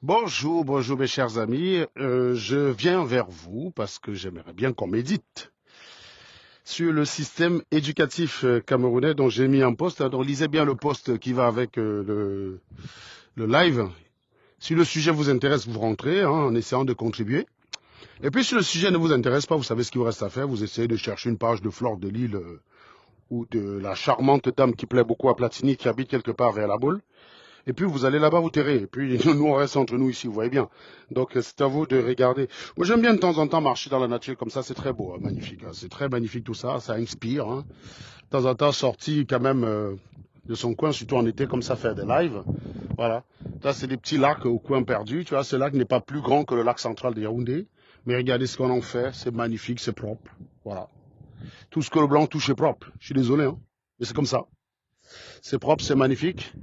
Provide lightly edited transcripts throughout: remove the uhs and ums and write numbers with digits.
Bonjour, bonjour mes chers amis. Je viens vers vous parce que j'aimerais bien qu'on médite sur le système éducatif camerounais dont j'ai mis un post. Donc lisez bien le post qui va avec le live. Si le sujet vous intéresse, vous rentrez en essayant de contribuer. Et puis si le sujet ne vous intéresse pas, vous savez ce qu'il vous reste à faire. Vous essayez de chercher une page de Flore de Lille ou de la charmante dame qui plaît beaucoup à Platini qui habite quelque part vers la boule. Et puis vous allez là-bas vous terrer. Et puis nous on reste entre nous ici, vous voyez bien. Donc c'est à vous de regarder. Moi j'aime bien de temps en temps marcher dans la nature comme ça, c'est très beau, hein, magnifique. Hein. C'est très magnifique tout ça, ça inspire. Hein. De temps en temps sorti quand même de son coin, surtout en été comme ça, faire des lives. Voilà. Ça c'est des petits lacs au coin perdu. Tu vois, ce lac n'est pas plus grand que le lac central de Yaoundé. Mais regardez ce qu'on en fait, c'est magnifique, c'est propre. Voilà. Tout ce que le blanc touche est propre. Je suis désolé, hein. Mais c'est comme ça. C'est propre, c'est magnifique.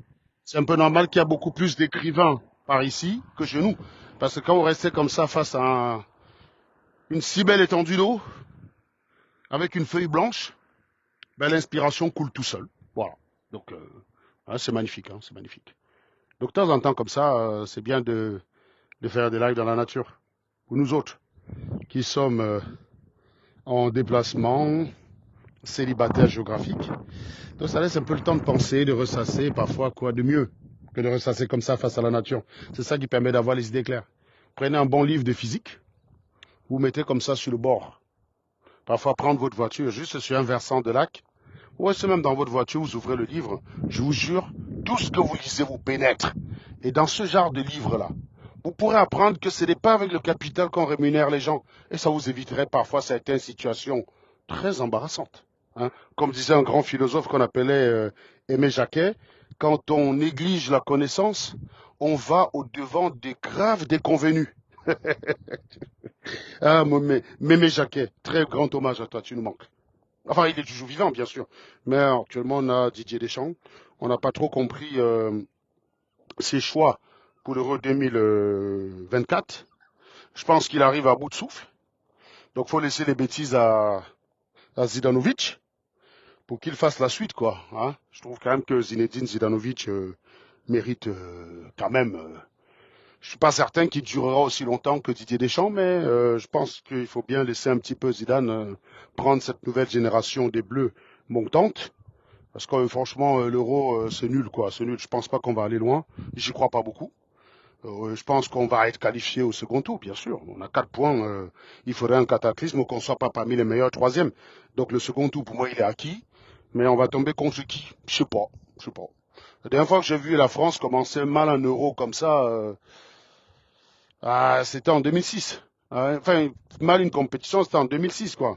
C'est un peu normal qu'il y a beaucoup plus d'écrivains par ici que chez nous. Parce que quand vous restez comme ça face à une si belle étendue d'eau, avec une feuille blanche, ben, l'inspiration coule tout seul. Voilà. Donc, hein, c'est magnifique, hein, c'est magnifique. Donc, de temps en temps, comme ça, c'est bien de faire des lives dans la nature. Pour nous autres, qui sommes en déplacement, célibataires géographiques. Donc, ça laisse un peu le temps de penser, de ressasser, parfois, quoi de mieux que de ressasser comme ça face à la nature. C'est ça qui permet d'avoir les idées claires. Prenez un bon livre de physique, vous mettez comme ça sur le bord. Parfois, prendre votre voiture juste sur un versant de lac, ou restez même dans votre voiture, vous ouvrez le livre. Je vous jure, tout ce que vous lisez vous pénètre. Et dans ce genre de livre-là, vous pourrez apprendre que ce n'est pas avec le capital qu'on rémunère les gens. Et ça vous éviterait parfois certaines situations très embarrassantes. Hein. Comme disait un grand philosophe qu'on appelait Aimé Jacquet, quand on néglige la connaissance, on va au-devant des graves déconvenus. Ah, Mémé Jacquet, très grand hommage à toi, tu nous manques. Enfin, il est toujours vivant, bien sûr. Mais actuellement, on a Didier Deschamps. On n'a pas trop compris ses choix pour l'Euro 2024. Je pense qu'il arrive à bout de souffle. Donc, il faut laisser les bêtises à Zidanovic pour qu'il fasse la suite, quoi. Hein. Je trouve quand même que Zinedine Zidanovic mérite quand même. Je suis pas certain qu'il durera aussi longtemps que Didier Deschamps, mais je pense qu'il faut bien laisser un petit peu Zidane prendre cette nouvelle génération des Bleus montante. Parce que franchement, l'Euro, c'est nul, quoi. C'est nul. Je pense pas qu'on va aller loin. J'y crois pas beaucoup. Je pense qu'on va être qualifié au second tour, bien sûr. On a 4 points. Il faudrait un cataclysme qu'on soit pas parmi les meilleurs troisièmes. Donc le second tour, pour moi, il est acquis. Mais on va tomber contre qui? Je sais pas. Je sais pas. La dernière fois que j'ai vu la France commencer mal un euro comme ça, c'était en 2006. Enfin, mal une compétition, c'était en 2006, quoi.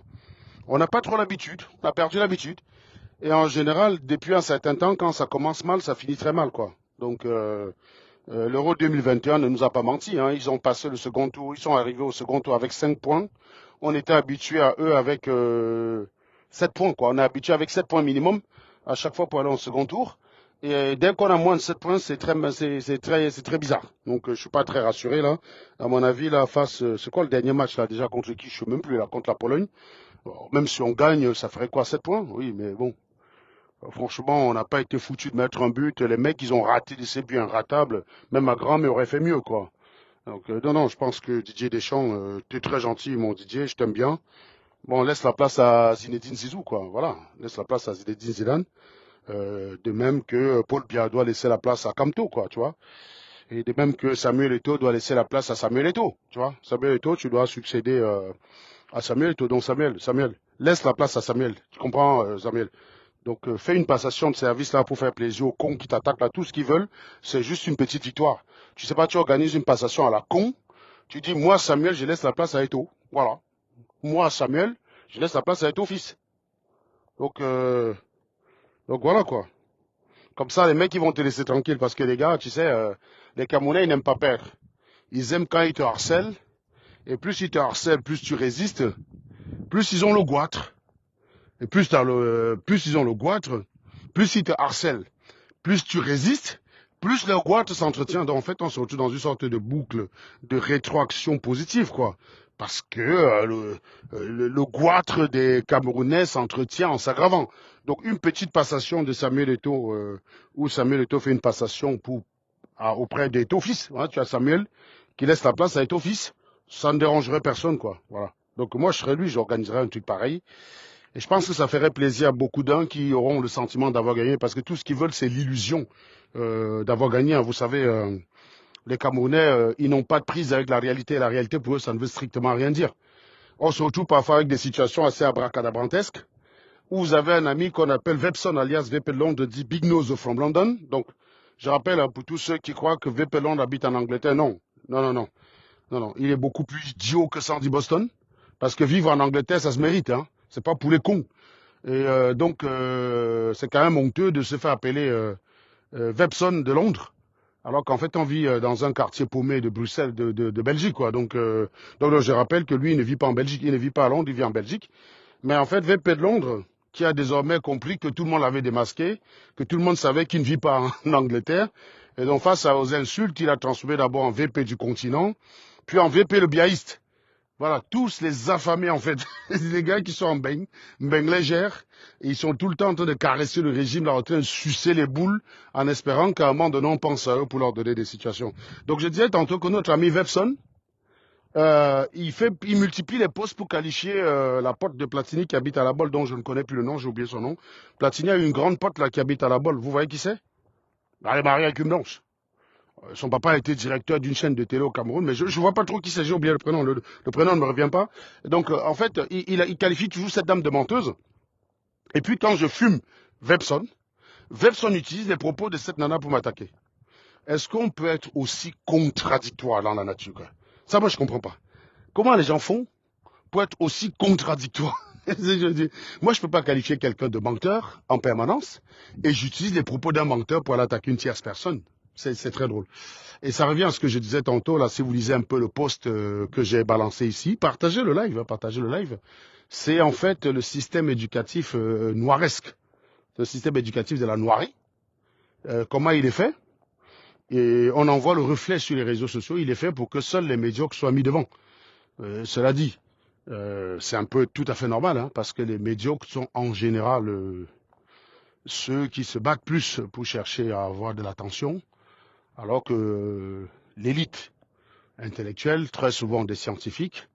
On n'a pas trop l'habitude. On a perdu l'habitude. Et en général, depuis un certain temps, quand ça commence mal, ça finit très mal, quoi. Donc, l'Euro 2021 ne nous a pas menti. Hein. Ils ont passé le second tour. Ils sont arrivés au second tour avec 5 points. On était habitué à eux avec 7 points, quoi. On est habitué avec 7 points minimum à chaque fois pour aller au second tour. Et dès qu'on a moins de 7 points, c'est très bizarre. Donc, je suis pas très rassuré, là. À mon avis, là, c'est quoi le dernier match, là, déjà, contre qui? Je sais même plus, là, contre la Pologne. Bon, même si on gagne, ça ferait quoi, 7 points? Oui, mais bon. Franchement, on n'a pas été foutu de mettre un but. Les mecs, ils ont raté des buts ratables. Même ma grand-mère aurait fait mieux, quoi. Donc, non, non, je pense que Didier Deschamps, tu es très gentil, mon Didier, je t'aime bien. Bon, laisse la place à Zinedine Zizou, quoi. Voilà, laisse la place à Zinedine Zidane. De même que Paul Biya doit laisser la place à Kamto, quoi, tu vois. Et de même que Samuel Eto'o doit laisser la place à Samuel Eto'o, tu vois. Samuel Eto'o, tu dois succéder à Samuel Eto'o. Donc, Samuel, laisse la place à Samuel. Tu comprends, Samuel? Donc, fais une passation de service là pour faire plaisir aux cons qui t'attaquent là. Tout ce qu'ils veulent, c'est juste une petite victoire. Tu sais pas, tu organises une passation à la con. Tu dis, moi, Samuel, je laisse la place à Eto. Voilà. Moi, Samuel, je laisse la place à Eto fils. Donc, donc voilà quoi. Comme ça, les mecs, ils vont te laisser tranquille parce que les gars, tu sais, les Camerounais, ils n'aiment pas perdre. Ils aiment quand ils te harcèlent. Et plus ils te harcèlent, plus tu résistes, plus ils ont le goitre. Et plus ils ont le goitre, plus ils te harcèlent. Plus tu résistes, plus le goitre s'entretient. Donc, en fait, on se retrouve dans une sorte de boucle de rétroaction positive, quoi. Parce que le goitre des Camerounais s'entretient en s'aggravant. Donc, une petite passation de Samuel Eto'o, où Samuel Eto'o fait une passation pour auprès d'Étofils. Hein, tu as Samuel qui laisse la place à Étofils. Ça ne dérangerait personne, quoi. Voilà. Donc moi, je serais lui, j'organiserais un truc pareil. Et je pense que ça ferait plaisir à beaucoup d'uns qui auront le sentiment d'avoir gagné, parce que tout ce qu'ils veulent, c'est l'illusion d'avoir gagné. Hein. Vous savez, les Camerounais, ils n'ont pas de prise avec la réalité. Et la réalité, pour eux, ça ne veut strictement rien dire. On se retrouve parfois avec des situations assez abracadabrantesques, où vous avez un ami qu'on appelle Vepson, alias VP Londres, dit Big Nose from London. Donc, je rappelle hein, pour tous ceux qui croient que VP Londres habite en Angleterre, non. Non, non, non. Non, non. Il est beaucoup plus idiot que Sandy Boston. Parce que vivre en Angleterre, ça se mérite. Hein. C'est pas pour les cons. Et donc, c'est quand même honteux de se faire appeler Vepson de Londres. Alors qu'en fait, on vit dans un quartier paumé de Bruxelles, de Belgique, quoi. Donc, je rappelle que lui, il ne vit pas en Belgique, il ne vit pas à Londres, il vit en Belgique. Mais en fait, VP de Londres, qui a désormais compris que tout le monde l'avait démasqué, que tout le monde savait qu'il ne vit pas en Angleterre. Et donc, face aux insultes, il a transformé d'abord en VP du continent, puis en VP le biaïste. Voilà, tous les affamés, en fait, les gars qui sont en baigne légère, et ils sont tout le temps en train de caresser le régime, là, en train de sucer les boules, en espérant qu'à un moment donné, on pense à eux pour leur donner des situations. Donc, je disais tantôt que notre ami Vepson, il multiplie les postes pour qualifier la pote de Platini qui habite à la Bolle, dont je ne connais plus le nom, j'ai oublié son nom. Platini a une grande pote là qui habite à la Bolle. Vous voyez qui c'est? Elle est mariée avec une blanche. Son papa a été directeur d'une chaîne de télé au Cameroun, mais je ne vois pas trop qui c'est, j'ai oublié le prénom. Le prénom ne me revient pas. Donc, en fait, il qualifie toujours cette dame de menteuse. Et puis, quand je fume Vepson, Vepson utilise les propos de cette nana pour m'attaquer. Est-ce qu'on peut être aussi contradictoire dans la nature? Ça, moi, je comprends pas. Comment les gens font pour être aussi contradictoire? Moi, je ne peux pas qualifier quelqu'un de menteur en permanence, et j'utilise les propos d'un menteur pour aller attaquer une tierce personne. C'est très drôle. Et ça revient à ce que je disais tantôt, là, si vous lisez un peu le post que j'ai balancé ici, partagez le live, hein, partagez le live. C'est en fait le système éducatif noiresque, le système éducatif de la noirie. Comment il est fait? Et on en voit le reflet sur les réseaux sociaux. Il est fait pour que seuls les médiocres soient mis devant. Cela dit, c'est un peu tout à fait normal, hein, parce que les médiocres sont en général ceux qui se battent plus pour chercher à avoir de l'attention, alors que l'élite intellectuelle, très souvent des scientifiques,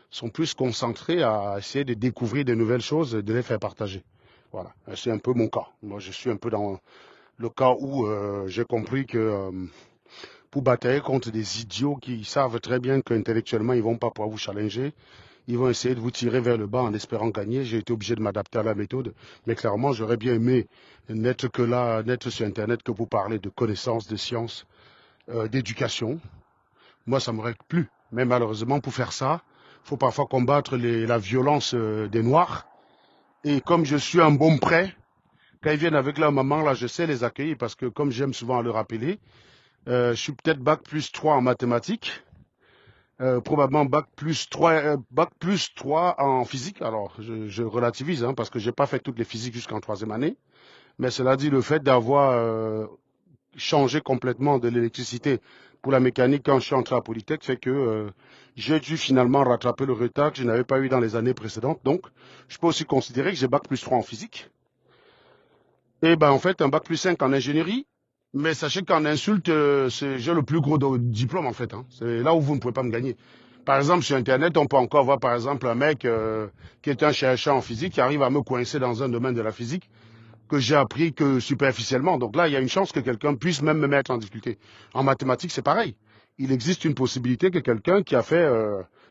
sont plus concentrés à essayer de découvrir de nouvelles choses et de les faire partager. Voilà, c'est un peu mon cas. Moi, je suis un peu dans le cas où j'ai compris que pour batailler contre des idiots qui savent très bien qu'intellectuellement, ils vont pas pouvoir vous challenger, ils vont essayer de vous tirer vers le bas en espérant gagner. J'ai été obligé de m'adapter à la méthode, mais clairement, j'aurais bien aimé n'être que là, n'être sur Internet que pour parler de connaissances, de sciences, d'éducation. Moi, ça m'aurait plu. Mais malheureusement, pour faire ça, il faut parfois combattre la violence des Noirs. Et comme je suis un bon prêt, quand ils viennent avec leur maman, là, je sais les accueillir parce que, comme j'aime souvent le rappeler, je suis peut-être bac+3 en mathématiques, probablement bac+3 en physique. Alors, je relativise, hein, parce que j'ai pas fait toutes les physiques jusqu'en troisième année. Mais cela dit, le fait d'avoir changé complètement de l'électricité pour la mécanique quand je suis entré à Polytech fait que j'ai dû finalement rattraper le retard que je n'avais pas eu dans les années précédentes. Donc, je peux aussi considérer que j'ai bac+3 en physique. Et ben en fait, un bac+5 en ingénierie. Mais sachez qu'en insulte, j'ai le plus gros diplôme en fait. Hein. C'est là où vous ne pouvez pas me gagner. Par exemple, sur Internet, on peut encore voir par exemple un mec qui est un chercheur en physique qui arrive à me coincer dans un domaine de la physique que j'ai appris que superficiellement. Donc là, il y a une chance que quelqu'un puisse même me mettre en difficulté. En mathématiques, c'est pareil. Il existe une possibilité que quelqu'un qui a fait,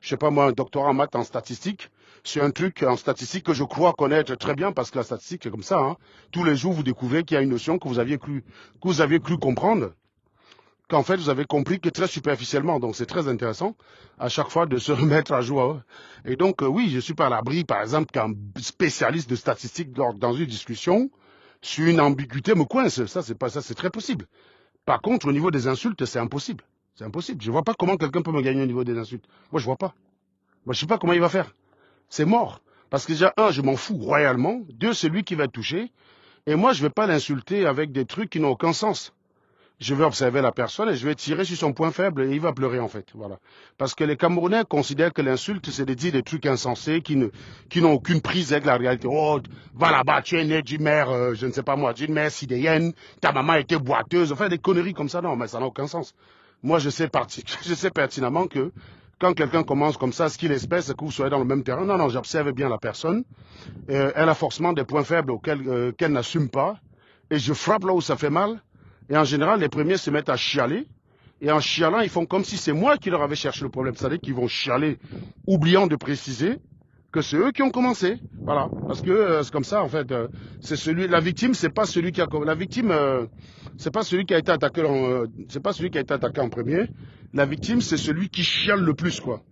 je sais pas moi, un doctorat en maths en statistique, sur un truc en statistique que je crois connaître très bien, parce que la statistique, c'est comme ça. Hein. Tous les jours, vous découvrez qu'il y a une notion que vous aviez cru comprendre, qu'en fait, vous avez compris que très superficiellement. Donc, c'est très intéressant, à chaque fois, de se remettre à jour. Hein. Et donc, oui, je suis pas à l'abri, par exemple, qu'un spécialiste de statistique, dans une discussion, sur une ambiguïté me coince. Ça, c'est très possible. Par contre, au niveau des insultes, c'est impossible. C'est impossible. Je vois pas comment quelqu'un peut me gagner au niveau des insultes. Moi, je vois pas. Moi, je sais pas comment il va faire. C'est mort. Parce que déjà, un, je m'en fous royalement. Deux, c'est lui qui va être touché. Et moi, je vais pas l'insulter avec des trucs qui n'ont aucun sens. je vais observer la personne et je vais tirer sur son point faible et il va pleurer en fait. Voilà. Parce que les Camerounais considèrent que l'insulte, c'est de dire des trucs insensés qui n'ont aucune prise avec la réalité. Oh, va là-bas, tu es né d'une mère, je ne sais pas moi, d'une mère sidéenne, ta maman était boiteuse, enfin des conneries comme ça, non, mais ça n'a aucun sens. Moi, je sais pertinemment que quand quelqu'un commence comme ça, ce qu'il espère, c'est que vous soyez dans le même terrain. Non, non, j'observe bien la personne. Elle a forcément des points faibles qu'elle n'assume pas. Et je frappe là où ça fait mal. Et en général, les premiers se mettent à chialer. Et en chialant, ils font comme si c'est moi qui leur avais cherché le problème. C'est-à-dire qu'ils vont chialer, oubliant de préciser que c'est eux qui ont commencé. Voilà. Parce que c'est comme ça, en fait. La victime, c'est pas celui qui a, la victime, c'est pas celui qui a été attaqué c'est pas celui qui a été attaqué en premier. La victime, c'est celui qui chiale le plus, quoi.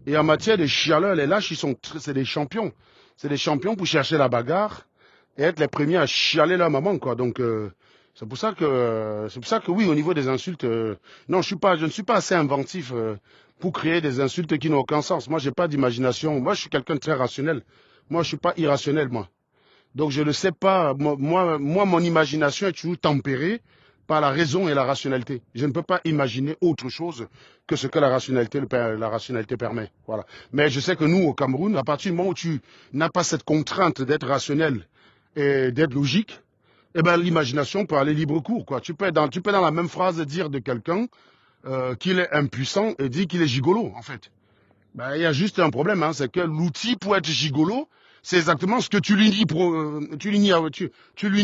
Et en matière de chialeurs, les lâches, c'est des champions. C'est des champions pour chercher la bagarre et être les premiers à chialer leur maman, quoi. Donc, c'est pour ça que oui, au niveau des insultes, non, je ne suis pas assez inventif pour créer des insultes qui n'ont aucun sens. Moi, j'ai pas d'imagination. Moi, je suis quelqu'un de très rationnel. Moi, je suis pas irrationnel, moi. Donc, je ne sais pas. Mon imagination est toujours tempérée par la raison et la rationalité. Je ne peux pas imaginer autre chose que ce que la rationalité permet. Voilà. Mais je sais que nous, au Cameroun, à partir du moment où tu n'as pas cette contrainte d'être rationnel et d'être logique, eh ben, l'imagination peut aller libre cours, quoi. Tu peux dans la même phrase dire de quelqu'un qu'il est impuissant et dire qu'il est gigolo, en fait. Ben, il y a juste un problème, hein, c'est que l'outil pour être gigolo, c'est exactement ce que tu lui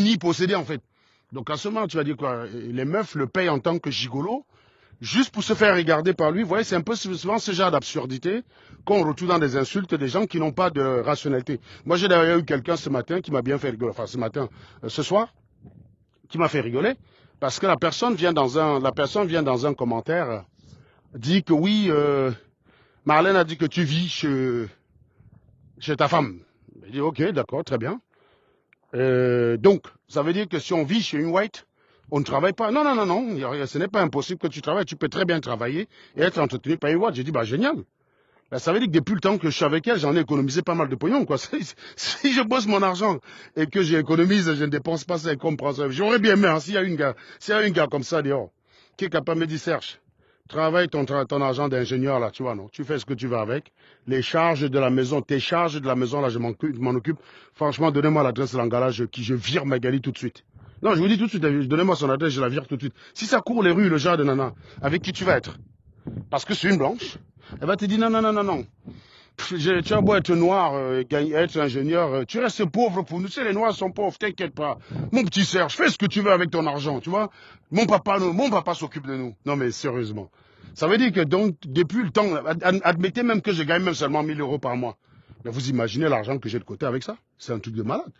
nies posséder, en fait. Donc, à ce moment, tu vas dire quoi? Les meufs le payent en tant que gigolo, juste pour se faire regarder par lui. Vous voyez, c'est un peu souvent ce genre d'absurdité qu'on retrouve dans des insultes des gens qui n'ont pas de rationalité. Moi, j'ai d'ailleurs eu quelqu'un ce matin qui m'a bien fait rigoler, enfin ce matin, ce soir, qui m'a fait rigoler, parce que la personne vient dans un commentaire, dit que oui, Marlène a dit que tu vis chez ta femme. Je dis ok, d'accord, très bien. Donc, ça veut dire que si on vit chez une white, on ne travaille pas. Non, non, non, non, ce n'est pas impossible que tu travailles. Tu peux très bien travailler et être entretenu par une white. J'ai dit, bah génial. Ben, ça veut dire que depuis le temps que je suis avec elle, j'en ai économisé pas mal de pognon, quoi. Si je bosse mon argent et que j'économise, je ne dépense pas ça comme prend ça. J'aurais bien aimé, hein, s'il y a un gars comme ça dehors, qui est capable de me dire, Serge, travaille ton argent d'ingénieur, là, tu vois, non. Tu fais ce que tu veux avec. Les charges de la maison, tes charges de la maison, là, je m'en occupe. Franchement, donnez-moi l'adresse de l'Angala, je vire Magali tout de suite. Non, je vous dis tout de suite, donnez-moi son adresse, je la vire tout de suite. Si ça court les rues, le genre de nana, avec qui tu vas être? Parce que c'est une blanche. Elle va te dire non, non, non, non, non. Tu as beau être noir, être ingénieur, tu restes pauvre pour nous. Tu sais, les noirs sont pauvres, t'inquiète pas. Mon petit Serge, fais ce que tu veux avec ton argent, tu vois. Mon papa s'occupe de nous. Non, mais sérieusement. Ça veut dire que donc, depuis le temps, admettez même que je gagne même seulement 1 000 € par mois. Mais vous imaginez l'argent que j'ai de côté avec ça? C'est un truc de malade.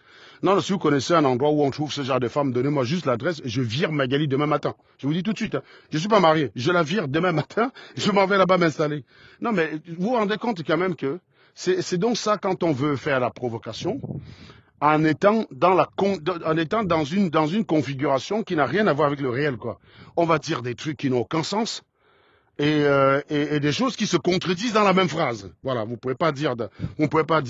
Non, si vous connaissez un endroit où on trouve ce genre de femme, donnez-moi juste l'adresse et je vire Magali demain matin. Je vous dis tout de suite, hein. Je ne suis pas marié. Je la vire demain matin, je m'en vais là-bas m'installer. Non, mais vous vous rendez compte quand même que c'est donc ça quand on veut faire la provocation, en étant dans une configuration qui n'a rien à voir avec le réel, quoi. On va dire des trucs qui n'ont aucun sens et des choses qui se contredisent dans la même phrase. Voilà, vous pouvez pas dire à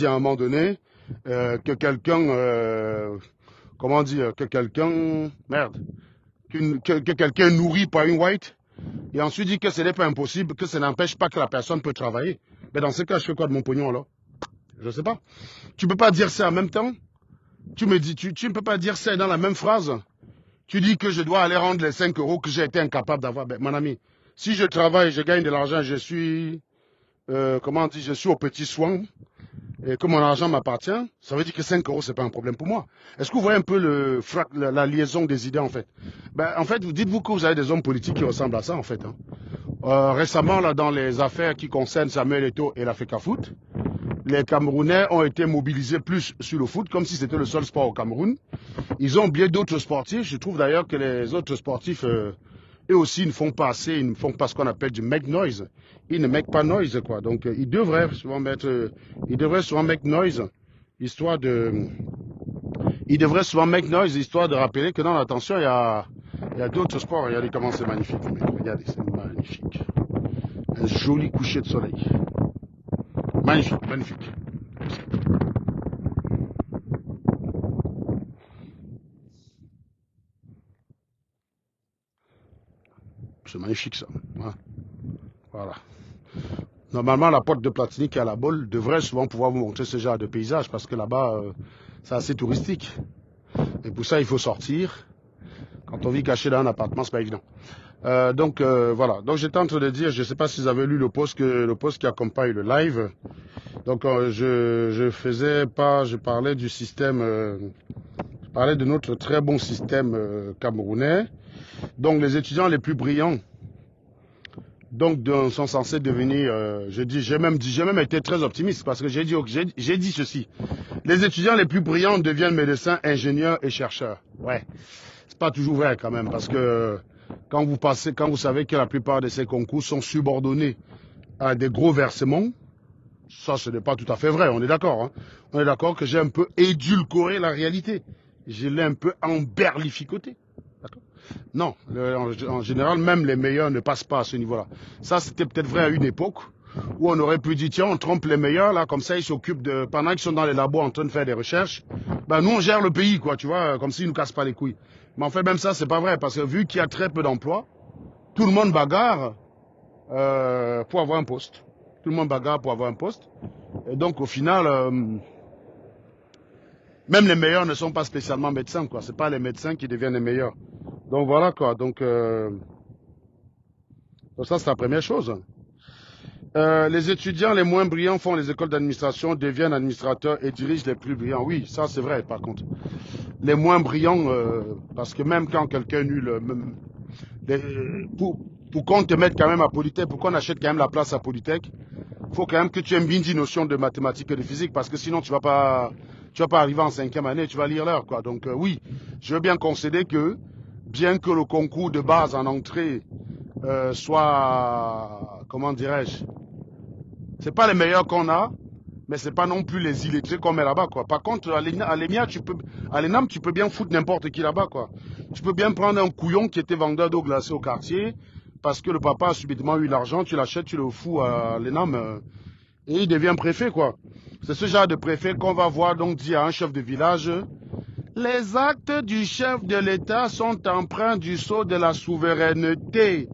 un moment donné que quelqu'un, comment dire, merde, que quelqu'un est nourri par une white et ensuite dit que ce n'est pas impossible, que ça n'empêche pas que la personne peut travailler. Mais dans ce cas, je fais quoi de mon pognon alors? Je sais pas. Tu peux pas dire ça en même temps. Tu ne peux pas dire ça dans la même phrase. Tu dis que je dois aller rendre les 5 € que j'ai été incapable d'avoir. Ben, mon ami, si je travaille, je gagne de l'argent, je suis, je suis au petit soin et que mon argent m'appartient, ça veut dire que 5 € c'est pas un problème pour moi. Est-ce que vous voyez un peu la liaison des idées en fait? Ben, en fait, vous dites-vous que vous avez des hommes politiques qui ressemblent à ça en fait, hein. Récemment, là, dans les affaires qui concernent Samuel Eto'o et l'Africa Foot, les Camerounais ont été mobilisés plus sur le foot, comme si c'était le seul sport au Cameroun. Ils ont oublié d'autres sportifs. Je trouve d'ailleurs que les autres sportifs, eux aussi, ne font pas assez, ils ne font pas ce qu'on appelle du make noise. Ils ne make pas noise, quoi. Donc, ils devraient souvent make noise, histoire de, ils devraient souvent make noise, histoire de rappeler que non, attention, il y a d'autres sports. Regardez comment c'est magnifique, mec. Regardez, c'est magnifique. Un joli coucher de soleil. Magnifique, magnifique. magnifique ça. Hein. Voilà. Normalement, la porte de Platini qui est à la Baule devrait souvent pouvoir vous montrer ce genre de paysage parce que là-bas, c'est assez touristique. Et pour ça, il faut sortir. Quand on vit caché dans un appartement, c'est pas évident. Voilà. Donc j'étais en train de dire, je ne sais pas si vous avez lu le post qui accompagne le live. Donc je parlais du système, je parlais de notre très bon système camerounais. Donc les étudiants les plus brillants, sont censés devenir, j'ai même été très optimiste parce que j'ai dit ceci. Les étudiants les plus brillants deviennent médecins, ingénieurs et chercheurs. Ouais, c'est pas toujours vrai quand même parce que quand vous savez que la plupart de ces concours sont subordonnés à des gros versements, ça ce n'est pas tout à fait vrai, on est d'accord. Hein? On est d'accord que j'ai un peu édulcoré la réalité. Je l'ai un peu emberlificoté. D'accord? Non, en général, même les meilleurs ne passent pas à ce niveau-là. Ça, c'était peut-être vrai à une époque où on aurait pu dire, tiens, on trompe les meilleurs, là, comme ça, ils s'occupent pendant qu'ils sont dans les labos en train de faire des recherches, ben, nous, on gère le pays, quoi, tu vois, comme s'ils nous cassent pas les couilles. Mais en fait, même ça, c'est pas vrai, parce que vu qu'il y a très peu d'emplois, tout le monde bagarre pour avoir un poste. Tout le monde bagarre pour avoir un poste. Et donc, au final, même les meilleurs ne sont pas spécialement médecins, quoi. C'est pas les médecins qui deviennent les meilleurs. Donc voilà quoi, donc ça c'est la première chose. Les étudiants les moins brillants font les écoles d'administration, deviennent administrateurs et dirigent les plus brillants. Oui, ça c'est vrai par contre. Les moins brillants, parce que même quand quelqu'un nul, pour qu'on te mette quand même à Polytech, pour qu'on achète quand même la place à Polytech, il faut quand même que tu aies une bien notion de mathématiques et de physique, parce que sinon tu vas pas arriver en 5e année, tu vas lire l'heure quoi. Donc oui, je veux bien concéder que bien que le concours de base en entrée soit, comment dirais-je, c'est pas les meilleurs qu'on a, mais c'est pas non plus les illettrés qu'on met là-bas, quoi. Par contre, à l'ENAM, tu peux bien foutre n'importe qui là-bas, quoi. Tu peux bien prendre un couillon qui était vendeur d'eau glacée au quartier, parce que le papa a subitement eu l'argent, tu l'achètes, tu le fous à l'ENAM, et il devient préfet, quoi. C'est ce genre de préfet qu'on va voir donc dire à un chef de village, les actes du chef de l'État sont empreints du sceau de la souveraineté.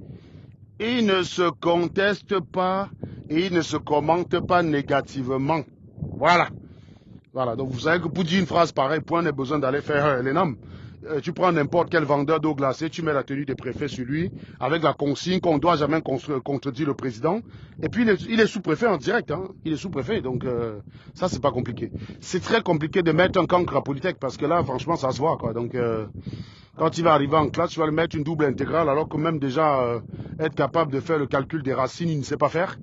Ils ne se contestent pas et ils ne se commentent pas négativement. Voilà. Voilà. Donc vous savez que pour dire une phrase pareille, point n'est besoin d'aller faire l'ENAM. Tu prends n'importe quel vendeur d'eau glacée, tu mets la tenue des préfets sur lui, avec la consigne qu'on ne doit jamais contredire le président. Et puis il est sous-préfet en direct, hein. Il est sous-préfet, donc ça c'est pas compliqué. C'est très compliqué de mettre un cancre à Polytech, parce que là, franchement, ça se voit, quoi. Donc quand il va arriver en classe, tu vas lui mettre une double intégrale, alors que même déjà être capable de faire le calcul des racines, il ne sait pas faire.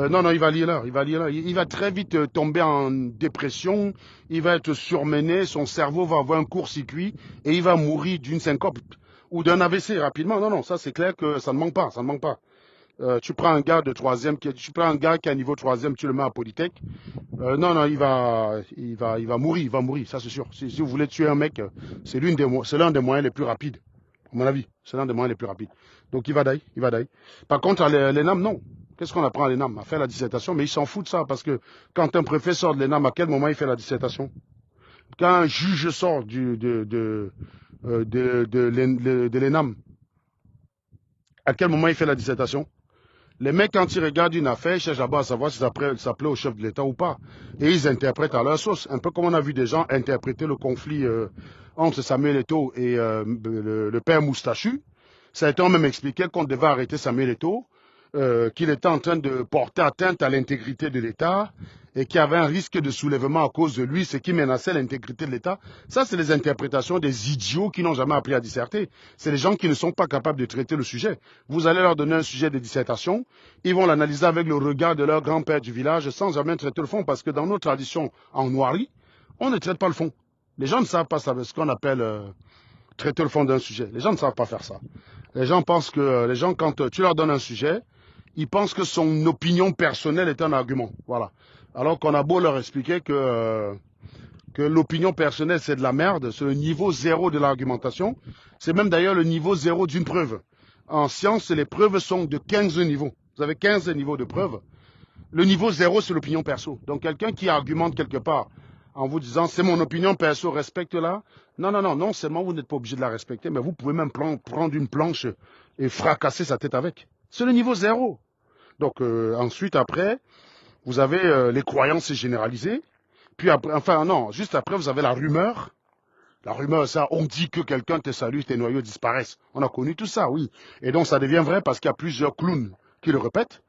Non, il va lire là, il va très vite tomber en dépression, il va être surmené, son cerveau va avoir un court-circuit et il va mourir d'une syncope ou d'un AVC rapidement. Non, ça c'est clair que ça ne manque pas, ça ne manque pas. Tu prends un gars de troisième, tu prends un gars qui est à niveau troisième, tu le mets à Polytech. Non, il va mourir, ça c'est sûr. Si vous voulez tuer un mec, c'est l'un des moyens les plus rapides, à mon avis. C'est l'un des moyens les plus rapides. Donc il va die. Par contre, à l'ENAM, non. Qu'est-ce qu'on apprend à l'ENAM? À faire la dissertation, mais ils s'en foutent de ça, parce que quand un préfet sort de l'ENAM, à quel moment il fait la dissertation? Quand un juge sort de l'ENAM, à quel moment il fait la dissertation? Les mecs, quand ils regardent une affaire, ils cherchent d'abord à savoir si ça plaît au chef de l'État ou pas. Et ils interprètent à leur sauce. Un peu comme on a vu des gens interpréter le conflit entre Samuel Eto'o et le père Moustachu. Ça a été même expliqué qu'on devait arrêter Samuel Eto'o, qu'il était en train de porter atteinte à l'intégrité de l'État et qu'il y avait un risque de soulèvement à cause de lui, ce qui menaçait l'intégrité de l'État. Ça, c'est les interprétations des idiots qui n'ont jamais appris à disserter. C'est les gens qui ne sont pas capables de traiter le sujet. Vous allez leur donner un sujet de dissertation, ils vont l'analyser avec le regard de leur grand-père du village sans jamais traiter le fond, parce que dans nos traditions en noirie, on ne traite pas le fond. Les gens ne savent pas ça, ce qu'on appelle traiter le fond d'un sujet. Les gens ne savent pas faire ça. Les gens pensent que, quand tu leur donnes un sujet, ils pensent que son opinion personnelle est un argument. Voilà. Alors qu'on a beau leur expliquer que l'opinion personnelle, c'est de la merde, c'est le niveau zéro de l'argumentation. C'est même d'ailleurs le niveau zéro d'une preuve. En science, les preuves sont de 15 niveaux. Vous avez 15 niveaux de preuves. Le niveau zéro, c'est l'opinion perso. Donc quelqu'un qui argumente quelque part en vous disant c'est mon opinion perso, respecte-la. Non, non, non, non seulement vous n'êtes pas obligé de la respecter, mais vous pouvez même prendre une planche et fracasser sa tête avec. C'est le niveau zéro. Donc ensuite, après, vous avez les croyances généralisées. Puis après, enfin non, juste après, vous avez la rumeur. La rumeur, ça, on dit que quelqu'un te salue, tes noyaux disparaissent. On a connu tout ça, oui. Et donc ça devient vrai parce qu'il y a plusieurs clowns qui le répètent.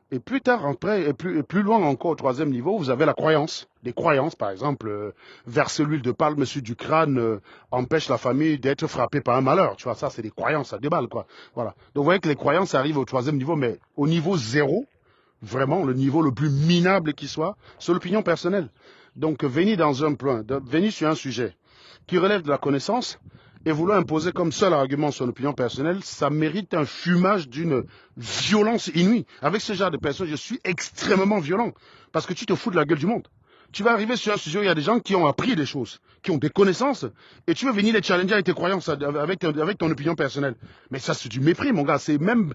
Et plus tard, après, et plus loin encore au troisième niveau, vous avez la croyance. Des croyances, par exemple, verser l'huile de palme sur du crâne empêche la famille d'être frappée par un malheur. Tu vois, ça, c'est des croyances, ça déballe, quoi. Voilà. Donc vous voyez que les croyances arrivent au troisième niveau, mais au niveau zéro, vraiment, le niveau le plus minable qui soit, c'est l'opinion personnelle. Donc venir dans un point, venir sur un sujet qui relève de la connaissance, et vouloir imposer comme seul argument son opinion personnelle, ça mérite un fumage d'une violence inouïe. Avec ce genre de personnes, je suis extrêmement violent. Parce que tu te fous de la gueule du monde. Tu vas arriver sur un sujet où il y a des gens qui ont appris des choses, qui ont des connaissances, et tu veux venir les challenger avec tes croyances, avec ton opinion personnelle. Mais ça, c'est du mépris, mon gars. C'est même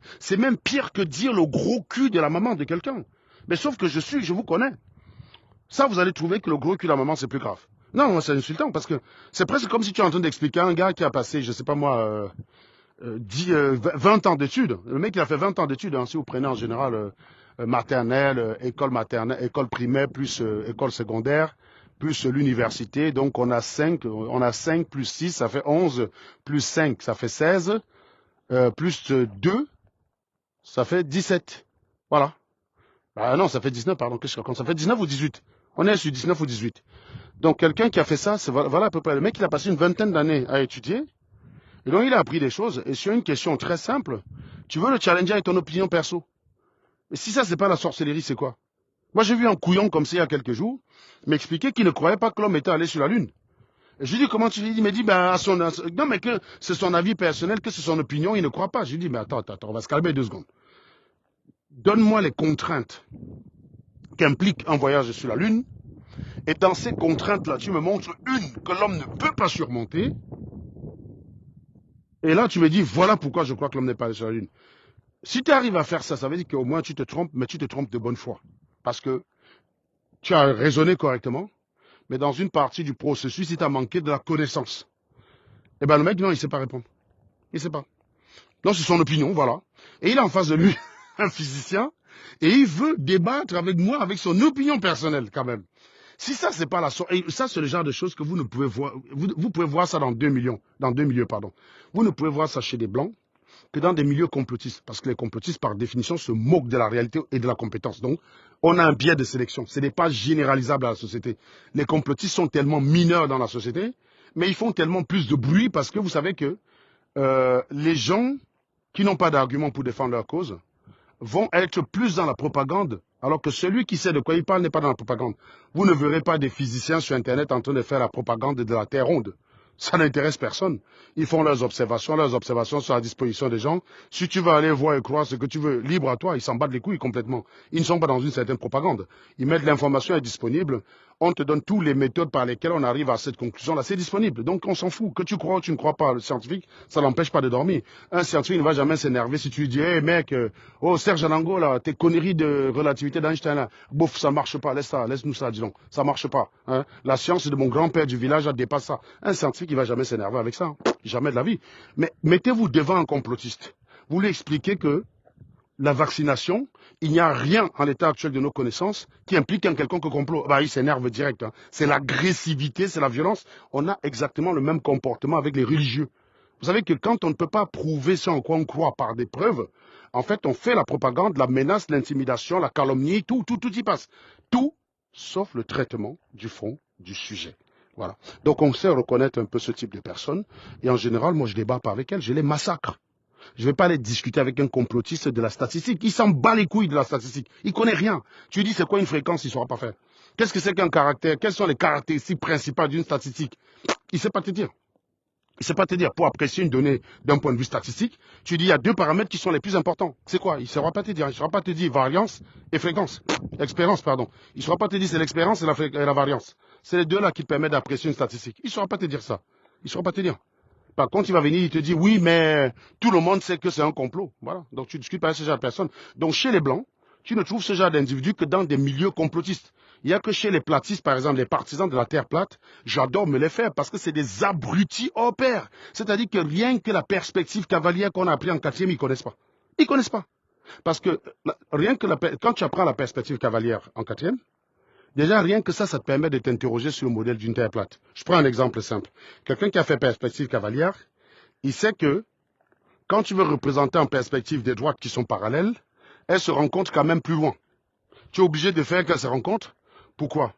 pire que dire le gros cul de la maman de quelqu'un. Mais sauf que je vous connais. Ça, vous allez trouver que le gros cul de la maman, c'est plus grave. Non, c'est insultant parce que c'est presque comme si tu es en train d'expliquer à un gars qui a passé, je sais pas moi, 20 ans d'études. Le mec, il a fait 20 ans d'études, hein, si vous prenez en général maternelle, école primaire, plus école secondaire, plus l'université. Donc, on a 5 plus 6, ça fait 11, plus 5, ça fait 16, plus 2, ça fait 17. Voilà. Ah non, ça fait 19, pardon, qu'est-ce que je raconte? Ça fait 19 ou 18. On est sur 19 ou 18. Donc quelqu'un qui a fait ça, voilà à peu près. Le mec, il a passé une vingtaine d'années à étudier. Et donc il a appris des choses. Et sur une question très simple, tu veux le challenger avec ton opinion perso. Et si ça, c'est pas la sorcellerie, c'est quoi? Moi, j'ai vu un couillon comme ça il y a quelques jours m'expliquer qu'il ne croyait pas que l'homme était allé sur la Lune. Et je lui dis, comment tu dis? Il me dit, ben, non, mais que c'est son avis personnel, que c'est son opinion, il ne croit pas. Je lui dis, mais attends, on va se calmer 2 secondes. Donne-moi les contraintes qu'implique un voyage sur la Lune. Et dans ces contraintes-là, tu me montres une que l'homme ne peut pas surmonter. Et là, tu me dis, voilà pourquoi je crois que l'homme n'est pas allé sur la Lune. Si tu arrives à faire ça, ça veut dire qu'au moins tu te trompes, mais tu te trompes de bonne foi. Parce que tu as raisonné correctement, mais dans une partie du processus, il t'a manqué de la connaissance. Eh bien, le mec, non, il ne sait pas répondre. Il ne sait pas. Non, c'est son opinion, voilà. Et il a en face de lui un physicien, et il veut débattre avec moi, avec son opinion personnelle, quand même. Si ça, c'est pas la sorte, et ça, c'est le genre de choses que vous ne pouvez voir, vous pouvez voir ça dans 2 milieux, pardon. Vous ne pouvez voir ça chez des Blancs que dans des milieux complotistes, parce que les complotistes, par définition, se moquent de la réalité et de la compétence. Donc, on a un biais de sélection. Ce n'est pas généralisable à la société. Les complotistes sont tellement mineurs dans la société, mais ils font tellement plus de bruit parce que vous savez que les gens qui n'ont pas d'argument pour défendre leur cause vont être plus dans la propagande, alors que celui qui sait de quoi il parle n'est pas dans la propagande. Vous ne verrez pas des physiciens sur Internet en train de faire la propagande de la Terre ronde. Ça n'intéresse personne. Ils font leurs observations sont à disposition des gens. Si tu veux aller voir et croire ce que tu veux, libre à toi, ils s'en battent les couilles complètement. Ils ne sont pas dans une certaine propagande. Ils mettent l'information est disponible. On te donne toutes les méthodes par lesquelles on arrive à cette conclusion-là. C'est disponible. Donc on s'en fout. Que tu crois ou tu ne crois pas, le scientifique, ça n'empêche pas de dormir. Un scientifique ne va jamais s'énerver si tu lui dis, hey mec, oh Serge Anango, là, tes conneries de relativité d'Einstein, là, bouf, ça marche pas, laisse-nous ça, dis donc. Ça marche pas. Hein. La science de mon grand-père du village a dépassé ça. Un scientifique, il va jamais s'énerver avec ça. Jamais de la vie. Mais mettez-vous devant un complotiste. Vous lui expliquez que la vaccination, il n'y a rien en l'état actuel de nos connaissances qui implique un quelconque complot. Bah, il s'énerve direct. Hein. C'est l'agressivité, c'est la violence. On a exactement le même comportement avec les religieux. Vous savez que quand on ne peut pas prouver ce en quoi on croit par des preuves, en fait, on fait la propagande, la menace, l'intimidation, la calomnie, tout y passe. Tout, sauf le traitement du fond du sujet. Voilà. Donc on sait reconnaître un peu ce type de personnes. Et en général, moi je débat pas avec elles, je les massacre. Je ne vais pas aller discuter avec un complotiste de la statistique. Il s'en bat les couilles de la statistique. Il ne connaît rien. Tu lui dis c'est quoi une fréquence, il ne saura pas faire. Qu'est-ce que c'est qu'un caractère? Quelles sont les caractéristiques principales d'une statistique? Il ne sait pas te dire. Il ne sait pas te dire. Pour apprécier une donnée d'un point de vue statistique, tu dis il y a 2 paramètres qui sont les plus importants. C'est quoi? Il ne saura pas te dire. Il ne saura pas te dire variance et fréquence. Expérience, pardon. Il ne saura pas te dire c'est l'expérience et la variance. C'est les 2 là qui te permettent d'apprécier une statistique. Il ne saura pas te dire ça. Il ne saura pas te dire. Par contre, il va venir, il te dit, oui, mais tout le monde sait que c'est un complot. Voilà. Donc, tu discutes pas avec ce genre de personnes. Donc, chez les Blancs, tu ne trouves ce genre d'individus que dans des milieux complotistes. Il n'y a que chez les platistes, par exemple, les partisans de la Terre plate, j'adore me les faire parce que c'est des abrutis hors pair. C'est-à-dire que rien que la perspective cavalière qu'on a appris en quatrième, ils ne connaissent pas. Ils ne connaissent pas. Parce que rien que quand tu apprends la perspective cavalière en quatrième, déjà rien que ça te permet de t'interroger sur le modèle d'une Terre plate. Je prends un exemple simple. Quelqu'un qui a fait perspective cavalière, il sait que quand tu veux représenter en perspective des droites qui sont parallèles, elles se rencontrent quand même plus loin. Tu es obligé de faire qu'elles se rencontrent. Pourquoi?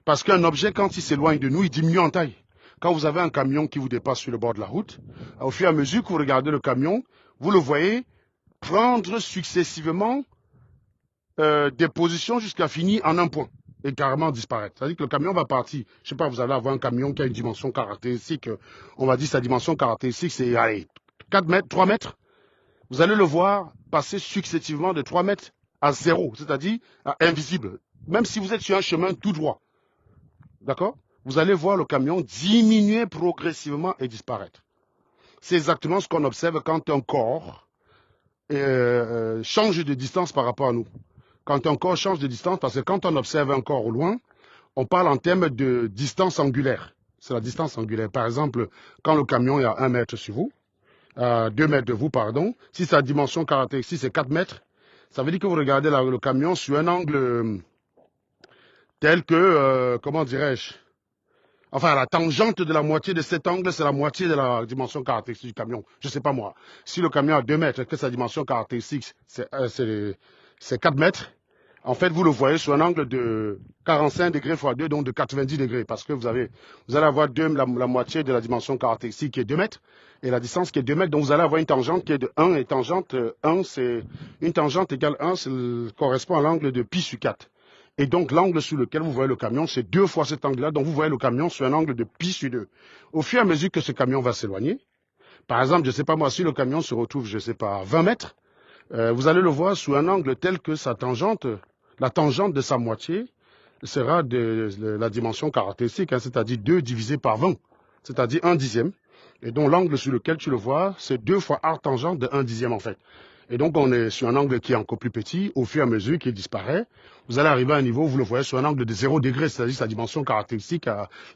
Parce qu'un objet, quand il s'éloigne de nous, il diminue en taille. Quand vous avez un camion qui vous dépasse sur le bord de la route, au fur et à mesure que vous regardez le camion, vous le voyez prendre successivement des positions jusqu'à finir en un point et carrément disparaître. C'est-à-dire que le camion va partir. Je ne sais pas, vous allez avoir un camion qui a une dimension caractéristique. On va dire sa dimension caractéristique, c'est 4 mètres, 3 mètres. Vous allez le voir passer successivement de 3 mètres à 0, c'est-à-dire à invisible. Même si vous êtes sur un chemin tout droit, d'accord? Vous allez voir le camion diminuer progressivement et disparaître. C'est exactement ce qu'on observe quand un corps change de distance par rapport à nous. Quand un corps change de distance, parce que quand on observe un corps au loin, on parle en termes de distance angulaire. C'est la distance angulaire. Par exemple, quand le camion est à 1 mètre sur vous, à 2 mètres de vous, pardon, si sa dimension caractéristique c'est 4 mètres, ça veut dire que vous regardez le camion sur un angle tel que, comment dirais-je, enfin la tangente de la moitié de cet angle, c'est la moitié de la dimension caractéristique du camion. Je ne sais pas moi. Si le camion a 2 mètres, que sa dimension caractéristique c'est 4 mètres, en fait, vous le voyez sur un angle de 45 degrés x 2, donc de 90 degrés, parce que vous allez avoir la moitié de la dimension caractéristique qui est 2 mètres, et la distance qui est 2 mètres, donc vous allez avoir une tangente qui est de 1, et tangente 1, c'est une tangente égale 1, correspond à l'angle de pi sur 4. Et donc l'angle sur lequel vous voyez le camion, c'est 2 fois cet angle-là, donc vous voyez le camion sur un angle de pi sur 2. Au fur et à mesure que ce camion va s'éloigner, par exemple, je ne sais pas moi, si le camion se retrouve, je ne sais pas, à 20 mètres, vous allez le voir sous un angle tel que sa tangente, la tangente de sa moitié sera de la dimension caractéristique, hein, c'est-à-dire 2 divisé par 20, c'est-à-dire 1 dixième. Et donc l'angle sur lequel tu le vois, c'est 2 fois arc tangente de 1 dixième en fait. Et donc on est sur un angle qui est encore plus petit, au fur et à mesure qu'il disparaît, vous allez arriver à un niveau où vous le voyez sur un angle de 0 degré, c'est-à-dire sa dimension caractéristique,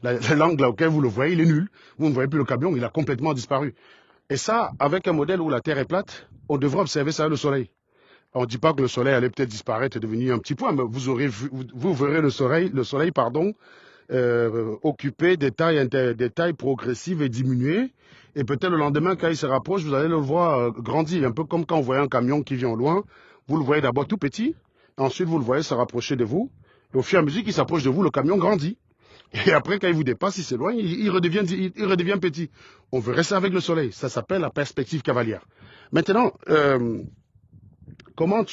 l'angle auquel vous le voyez, il est nul. Vous ne voyez plus le camion, il a complètement disparu. Et ça, avec un modèle où la Terre est plate, on devrait observer ça le Soleil. On ne dit pas que le soleil allait peut-être disparaître et devenir un petit point, mais vous verrez le soleil occuper des tailles progressives et diminuer. Et peut-être le lendemain, quand il se rapproche, vous allez le voir grandir. Un peu comme quand vous voyez un camion qui vient au loin. Vous le voyez d'abord tout petit, ensuite vous le voyez se rapprocher de vous. Et au fur et à mesure qu'il s'approche de vous, le camion grandit. Et après, quand il vous dépasse, il s'éloigne, il redevient petit. On verrait ça avec le soleil. Ça s'appelle la perspective cavalière. Maintenant, comment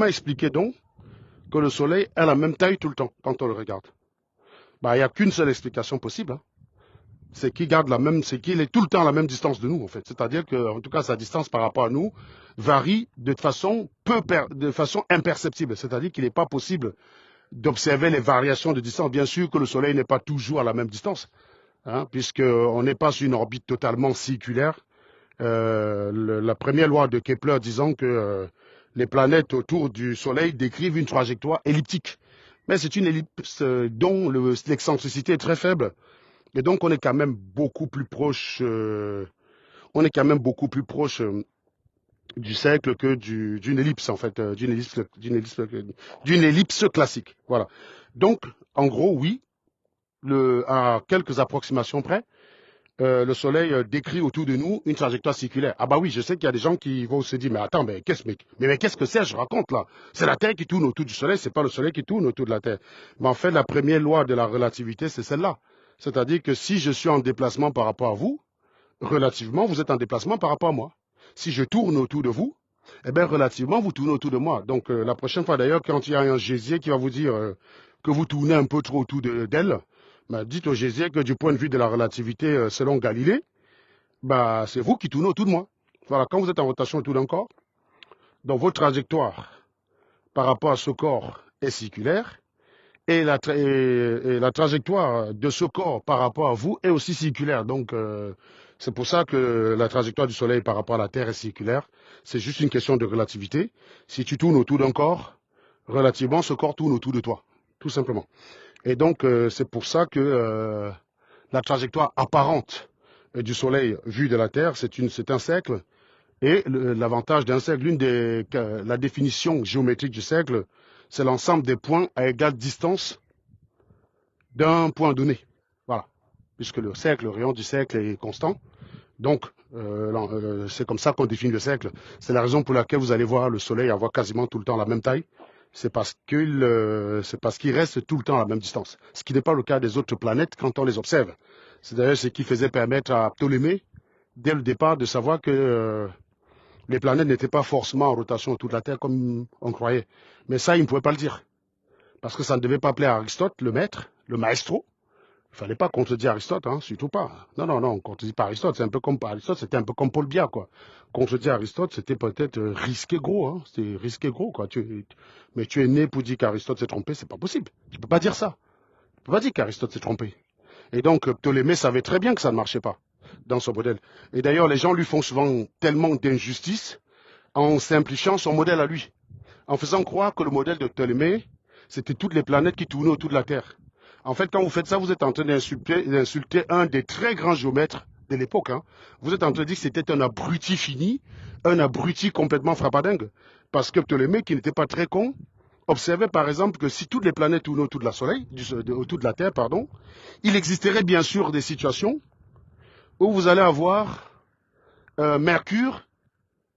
expliquer donc que le soleil a la même taille tout le temps quand on le regarde? Il n'y a qu'une seule explication possible. Hein. C'est qu'il est tout le temps à la même distance de nous, en fait. C'est-à-dire que, en tout cas, sa distance par rapport à nous varie de façon imperceptible. C'est-à-dire qu'il n'est pas possible d'observer les variations de distance. Bien sûr que le soleil n'est pas toujours à la même distance, hein, puisqu'on n'est pas sur une orbite totalement circulaire. La première loi de Kepler disant que les planètes autour du Soleil décrivent une trajectoire elliptique. Mais c'est une ellipse dont l'excentricité est très faible. Et donc on est quand même beaucoup plus proche, du cercle que d'une ellipse en fait, d'une ellipse classique. Voilà. Donc en gros oui, à quelques approximations près, le soleil décrit autour de nous une trajectoire circulaire. Ah bah oui, je sais qu'il y a des gens qui vont se dire, mais attends, mais qu'est-ce que c'est, je raconte là? C'est la Terre qui tourne autour du soleil, c'est pas le soleil qui tourne autour de la Terre. Mais en fait, la première loi de la relativité, c'est celle-là. C'est-à-dire que si je suis en déplacement par rapport à vous, relativement, vous êtes en déplacement par rapport à moi. Si je tourne autour de vous, eh bien, relativement, vous tournez autour de moi. Donc, la prochaine fois d'ailleurs, quand il y a un gésier qui va vous dire que vous tournez un peu trop autour d'elle, dites au gésier que du point de vue de la relativité selon Galilée, c'est vous qui tournez autour de moi. Voilà, quand vous êtes en rotation autour d'un corps, donc votre trajectoire par rapport à ce corps est circulaire, et la trajectoire de ce corps par rapport à vous est aussi circulaire. Donc, c'est pour ça que la trajectoire du Soleil par rapport à la Terre est circulaire. C'est juste une question de relativité. Si tu tournes autour d'un corps, relativement, ce corps tourne autour de toi. tout simplement. Et donc, c'est pour ça que la trajectoire apparente du Soleil vue de la Terre, c'est un cercle. Et l'avantage d'un cercle, la définition géométrique du cercle, c'est l'ensemble des points à égale distance d'un point donné. Voilà. Puisque le cercle, le rayon du cercle est constant. Donc, c'est comme ça qu'on définit le cercle. C'est la raison pour laquelle vous allez voir le Soleil avoir quasiment tout le temps la même taille. C'est parce qu'il reste tout le temps à la même distance. Ce qui n'est pas le cas des autres planètes quand on les observe. C'est d'ailleurs ce qui faisait permettre à Ptolémée, dès le départ, de savoir que les planètes n'étaient pas forcément en rotation autour de la Terre comme on croyait. Mais ça, il ne pouvait pas le dire. Parce que ça ne devait pas plaire à Aristote, le maître, le maestro. Il ne fallait pas contredire Aristote, hein, surtout pas. Non, non, non, on ne contredit pas Aristote. C'est un peu comme Aristote, c'était un peu comme Paul Biya, quoi. Contredire Aristote, c'était peut-être risqué gros, hein. C'était risqué gros, quoi. Mais tu es né pour dire qu'Aristote s'est trompé, c'est pas possible. Tu peux pas dire ça. Tu peux pas dire qu'Aristote s'est trompé. Et donc, Ptolémée savait très bien que ça ne marchait pas dans son modèle. Et d'ailleurs, les gens lui font souvent tellement d'injustice en simplifiant son modèle à lui. En faisant croire que le modèle de Ptolémée, c'était toutes les planètes qui tournaient autour de la Terre. En fait, quand vous faites ça, vous êtes en train d'insulter un des très grands géomètres de l'époque. Hein. Vous êtes en train de dire que c'était un abruti fini, un abruti complètement frappadingue. Parce que Ptolémée, qui n'était pas très con, observait par exemple que si toutes les planètes tournaient autour de autour de la Terre, pardon, il existerait bien sûr des situations où vous allez avoir Mercure,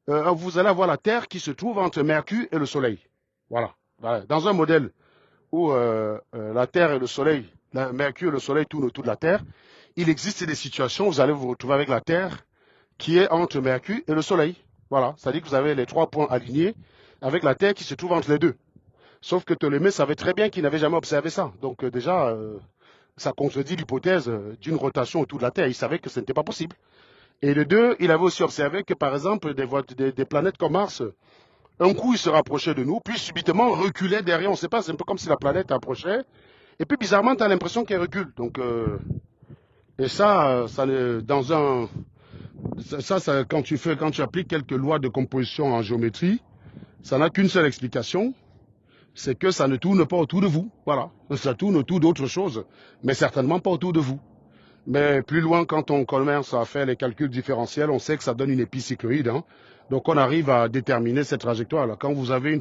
vous allez avoir la Terre qui se trouve entre Mercure et le Soleil. Voilà. Dans un modèle où la Terre et le Soleil, Mercure et le Soleil tournent autour de la Terre, il existe des situations où vous allez vous retrouver avec la Terre qui est entre Mercure et le Soleil. Voilà, c'est-à-dire que vous avez les 3 points alignés avec la Terre qui se trouve entre les deux. Sauf que Ptolémée savait très bien qu'il n'avait jamais observé ça. Donc déjà, ça contredit l'hypothèse d'une rotation autour de la Terre. Il savait que ce n'était pas possible. Et de deux, il avait aussi observé que par exemple des planètes comme Mars, un coup il se rapprochait de nous, puis subitement reculait derrière. On ne sait pas, c'est un peu comme si la planète approchait. Et puis bizarrement, tu as l'impression qu'elle recule. Donc, et quand tu appliques quelques lois de composition en géométrie, ça n'a qu'une seule explication, c'est que ça ne tourne pas autour de vous. Voilà, ça tourne autour d'autres choses, mais certainement pas autour de vous. Mais plus loin, quand on commence à faire les calculs différentiels, on sait que ça donne une épicycloïde. Hein. Donc on arrive à déterminer cette trajectoire-là. Quand vous avez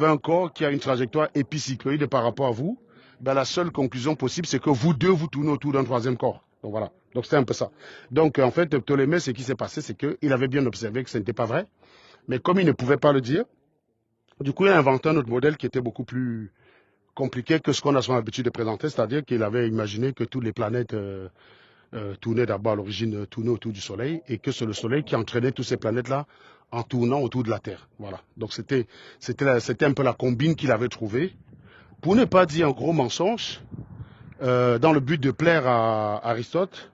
un corps qui a une trajectoire épicycloïde par rapport à vous, ben la seule conclusion possible, c'est que vous deux, vous tournez autour d'un troisième corps. Donc voilà. Donc c'est un peu ça. Donc en fait, Ptolémée, ce qui s'est passé, c'est qu'il avait bien observé que ce n'était pas vrai. Mais comme il ne pouvait pas le dire, du coup, il a inventé un autre modèle qui était beaucoup plus compliqué que ce qu'on a souvent l'habitude de présenter, c'est-à-dire qu'il avait imaginé que toutes les planètes tournaient d'abord à l'origine, tournaient autour du Soleil, et que c'est le Soleil qui entraînait toutes ces planètes-là en tournant autour de la Terre. Voilà. Donc c'était un peu la combine qu'il avait trouvée, pour ne pas dire un gros mensonge, dans le but de plaire à Aristote,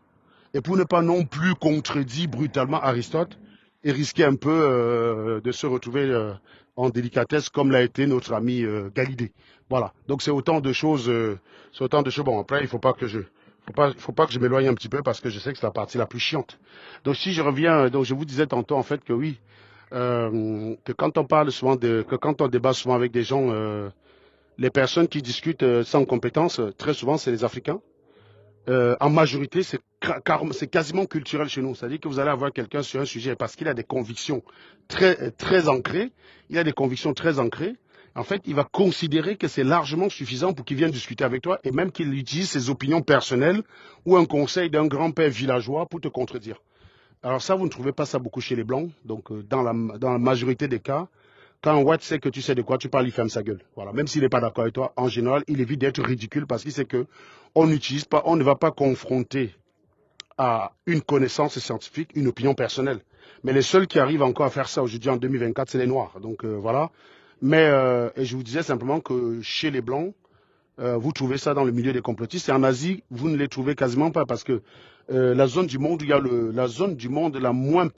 et pour ne pas non plus contredire brutalement Aristote, et risquer un peu de se retrouver en délicatesse comme l'a été notre ami Galilée. Voilà. Donc c'est autant de choses. Bon, après, il faut pas que je m'éloigne un petit peu parce que je sais que c'est la partie la plus chiante. Donc si je reviens, donc je vous disais tantôt en fait que oui, que quand on parle souvent que quand on débat souvent avec des gens, les personnes qui discutent sans compétence, très souvent c'est les Africains. En majorité, c'est quasiment culturel chez nous. C'est-à-dire que vous allez avoir quelqu'un sur un sujet parce qu'il a des convictions très ancrées. Il a des convictions très ancrées. En fait, il va considérer que c'est largement suffisant pour qu'il vienne discuter avec toi et même qu'il utilise ses opinions personnelles ou un conseil d'un grand-père villageois pour te contredire. Alors ça, vous ne trouvez pas ça beaucoup chez les Blancs. Donc, dans la majorité des cas, quand un White sait que tu sais de quoi tu parles, il ferme sa gueule. Voilà. Même s'il n'est pas d'accord avec toi, en général, il évite d'être ridicule parce qu'il sait que on ne va pas confronter à une connaissance scientifique, une opinion personnelle. Mais les seuls qui arrivent encore à faire ça aujourd'hui en 2024, c'est les Noirs. Donc voilà. Mais et je vous disais simplement que chez les Blancs, vous trouvez ça dans le milieu des complotistes. Et en Asie, vous ne les trouvez quasiment pas parce que la zone du monde où il y a la zone du monde la moins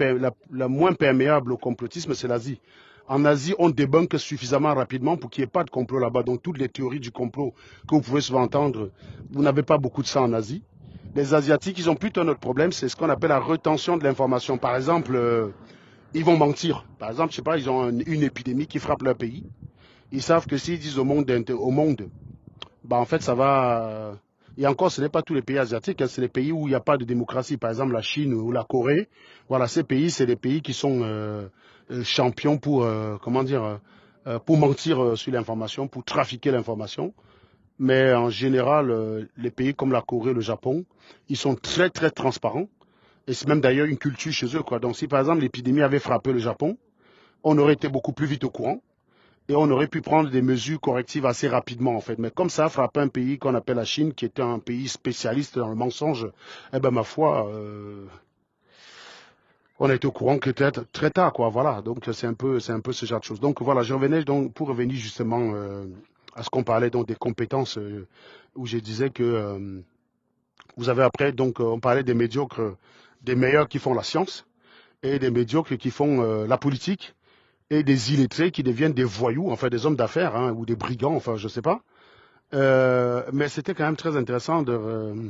perméable au complotisme, c'est l'Asie. En Asie, on débunk suffisamment rapidement pour qu'il n'y ait pas de complot là-bas. Donc toutes les théories du complot que vous pouvez souvent entendre, vous n'avez pas beaucoup de ça en Asie. Les Asiatiques, ils ont plutôt un autre problème, c'est ce qu'on appelle la rétention de l'information. Par exemple, ils vont mentir. Par exemple, je sais pas, ils ont une épidémie qui frappe leur pays. Ils savent que s'ils disent au monde bah en fait ça va. Et encore, ce n'est pas tous les pays asiatiques, hein, c'est les pays où il n'y a pas de démocratie, par exemple la Chine ou la Corée. Voilà, ces pays, c'est des pays qui sont champions pour, comment dire, pour mentir sur l'information, pour trafiquer l'information. Mais en général, les pays comme la Corée, le Japon, ils sont très très transparents. Et c'est même d'ailleurs une culture chez eux, quoi. Donc si par exemple l'épidémie avait frappé le Japon, on aurait été beaucoup plus vite au courant et on aurait pu prendre des mesures correctives assez rapidement, en fait. Mais comme ça a frappé un pays qu'on appelle la Chine, qui était un pays spécialiste dans le mensonge, eh ben ma foi, on a été au courant que très tard, quoi. Voilà. Donc c'est un peu ce genre de choses. Donc voilà, je revenais donc pour revenir justement à ce qu'on parlait donc des compétences, où je disais que vous avez après donc on parlait des médiocres, des meilleurs qui font la science et des médiocres qui font la politique et des illettrés qui deviennent des voyous, enfin des hommes d'affaires hein, ou des brigands, enfin je sais pas. Mais c'était quand même très intéressant de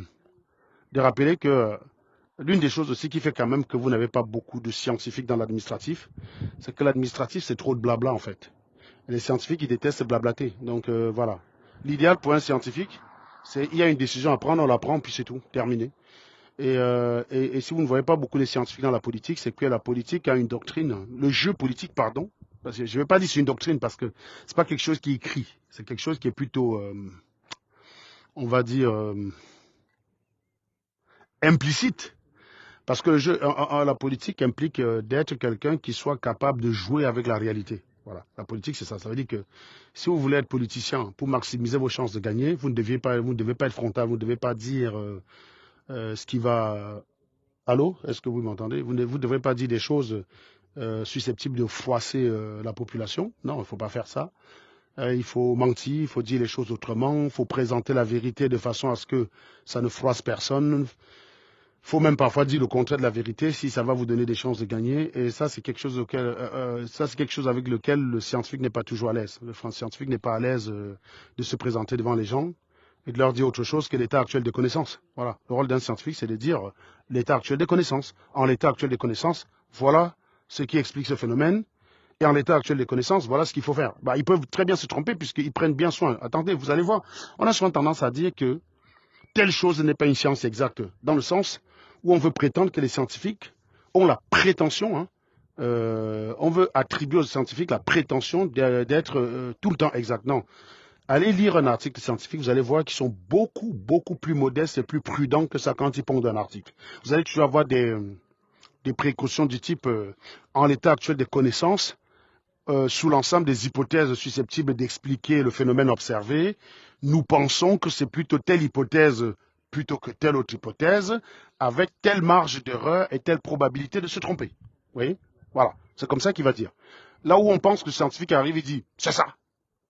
rappeler que l'une des choses aussi qui fait quand même que vous n'avez pas beaucoup de scientifiques dans l'administratif, c'est que l'administratif c'est trop de blabla en fait. Les scientifiques ils détestent blablater. Donc voilà. L'idéal pour un scientifique, c'est il y a une décision à prendre, on la prend puis c'est tout, terminé. Et si vous ne voyez pas beaucoup de scientifiques dans la politique, c'est que la politique a une doctrine, le jeu politique, pardon, parce que je ne vais pas dire c'est une doctrine parce que c'est pas quelque chose qui est écrit, c'est quelque chose qui est plutôt, on va dire, implicite. Parce que le jeu, la politique implique d'être quelqu'un qui soit capable de jouer avec la réalité. Voilà, la politique c'est ça. Ça veut dire que si vous voulez être politicien pour maximiser vos chances de gagner, vous ne devez pas être frontal, vous ne devez pas dire ce qui va. Allô, est-ce que vous m'entendez? Vous ne devrez pas dire des choses susceptibles de froisser la population. Non, il ne faut pas faire ça. Il faut mentir, il faut dire les choses autrement, il faut présenter la vérité de façon à ce que ça ne froisse personne. Il faut même parfois dire le contraire de la vérité si ça va vous donner des chances de gagner. Et ça, c'est quelque chose ça, c'est quelque chose avec lequel le scientifique n'est pas toujours à l'aise. Le scientifique n'est pas à l'aise de se présenter devant les gens et de leur dire autre chose que l'état actuel des connaissances. Voilà. Le rôle d'un scientifique, c'est de dire l'état actuel des connaissances. En l'état actuel des connaissances, voilà ce qui explique ce phénomène. Et en l'état actuel des connaissances, voilà ce qu'il faut faire. Bah, ils peuvent très bien se tromper puisqu'ils prennent bien soin. Attendez, vous allez voir, on a souvent tendance à dire que telle chose n'est pas une science exacte, dans le sens où on veut prétendre que les scientifiques ont la prétention, hein, on veut attribuer aux scientifiques la prétention d'être tout le temps exact. Non. Allez lire un article scientifique, vous allez voir qu'ils sont beaucoup, beaucoup plus modestes et plus prudents que ça quand ils pondent un article. Vous allez toujours avoir des précautions du type, en l'état actuel des connaissances, sous l'ensemble des hypothèses susceptibles d'expliquer le phénomène observé, nous pensons que c'est plutôt telle hypothèse plutôt que telle autre hypothèse, avec telle marge d'erreur et telle probabilité de se tromper. Vous voyez? Voilà, c'est comme ça qu'il va dire. Là où on pense que le scientifique arrive et dit, c'est ça,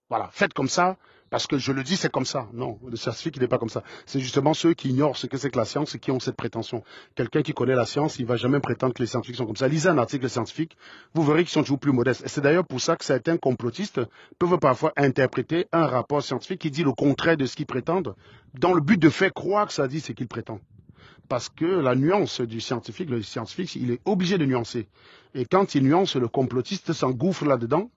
voilà, faites comme ça, parce que je le dis, c'est comme ça. Non, le scientifique, il n'est pas comme ça. C'est justement ceux qui ignorent ce que c'est que la science et qui ont cette prétention. Quelqu'un qui connaît la science, il ne va jamais prétendre que les scientifiques sont comme ça. Lisez un article scientifique, vous verrez qu'ils sont toujours plus modestes. Et c'est d'ailleurs pour ça que certains complotistes peuvent parfois interpréter un rapport scientifique qui dit le contraire de ce qu'ils prétendent, dans le but de faire croire que ça dit ce qu'ils prétendent. Parce que la nuance du scientifique, le scientifique, il est obligé de nuancer. Et quand il nuance, le complotiste s'engouffre là-dedans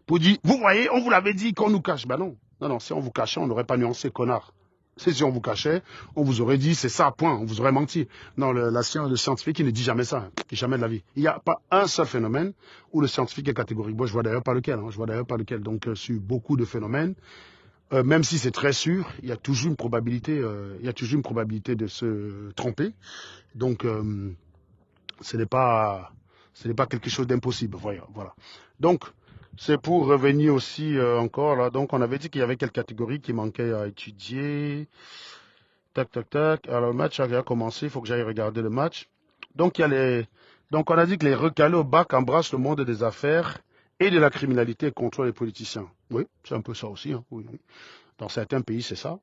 pour dire, vous voyez, on vous l'avait dit qu'on nous cache. Ben non, non, non, si on vous cachait, on n'aurait pas nuancé, connard. C'est si on vous cachait, on vous aurait dit, c'est ça, point, on vous aurait menti. Non, le scientifique, il ne dit jamais ça, jamais de la vie. Il n'y a pas un seul phénomène où le scientifique est catégorique. Moi, je vois d'ailleurs pas lequel, hein, je vois d'ailleurs pas lequel. Donc, sur beaucoup de phénomènes, même si c'est très sûr, il y a toujours une probabilité, de se tromper. Donc, ce n'est pas quelque chose d'impossible. Voilà. Donc, c'est pour revenir aussi encore là. Donc, on avait dit qu'il y avait quelques catégories qui manquaient à étudier. Tac, tac, tac. Alors, le match a commencé. Il faut que j'aille regarder le match. Donc, donc, on a dit que les recalés au bac embrassent le monde des affaires et de la criminalité contre les politiciens. Oui, c'est un peu ça aussi. Hein. Oui, oui. Dans certains pays, c'est ça.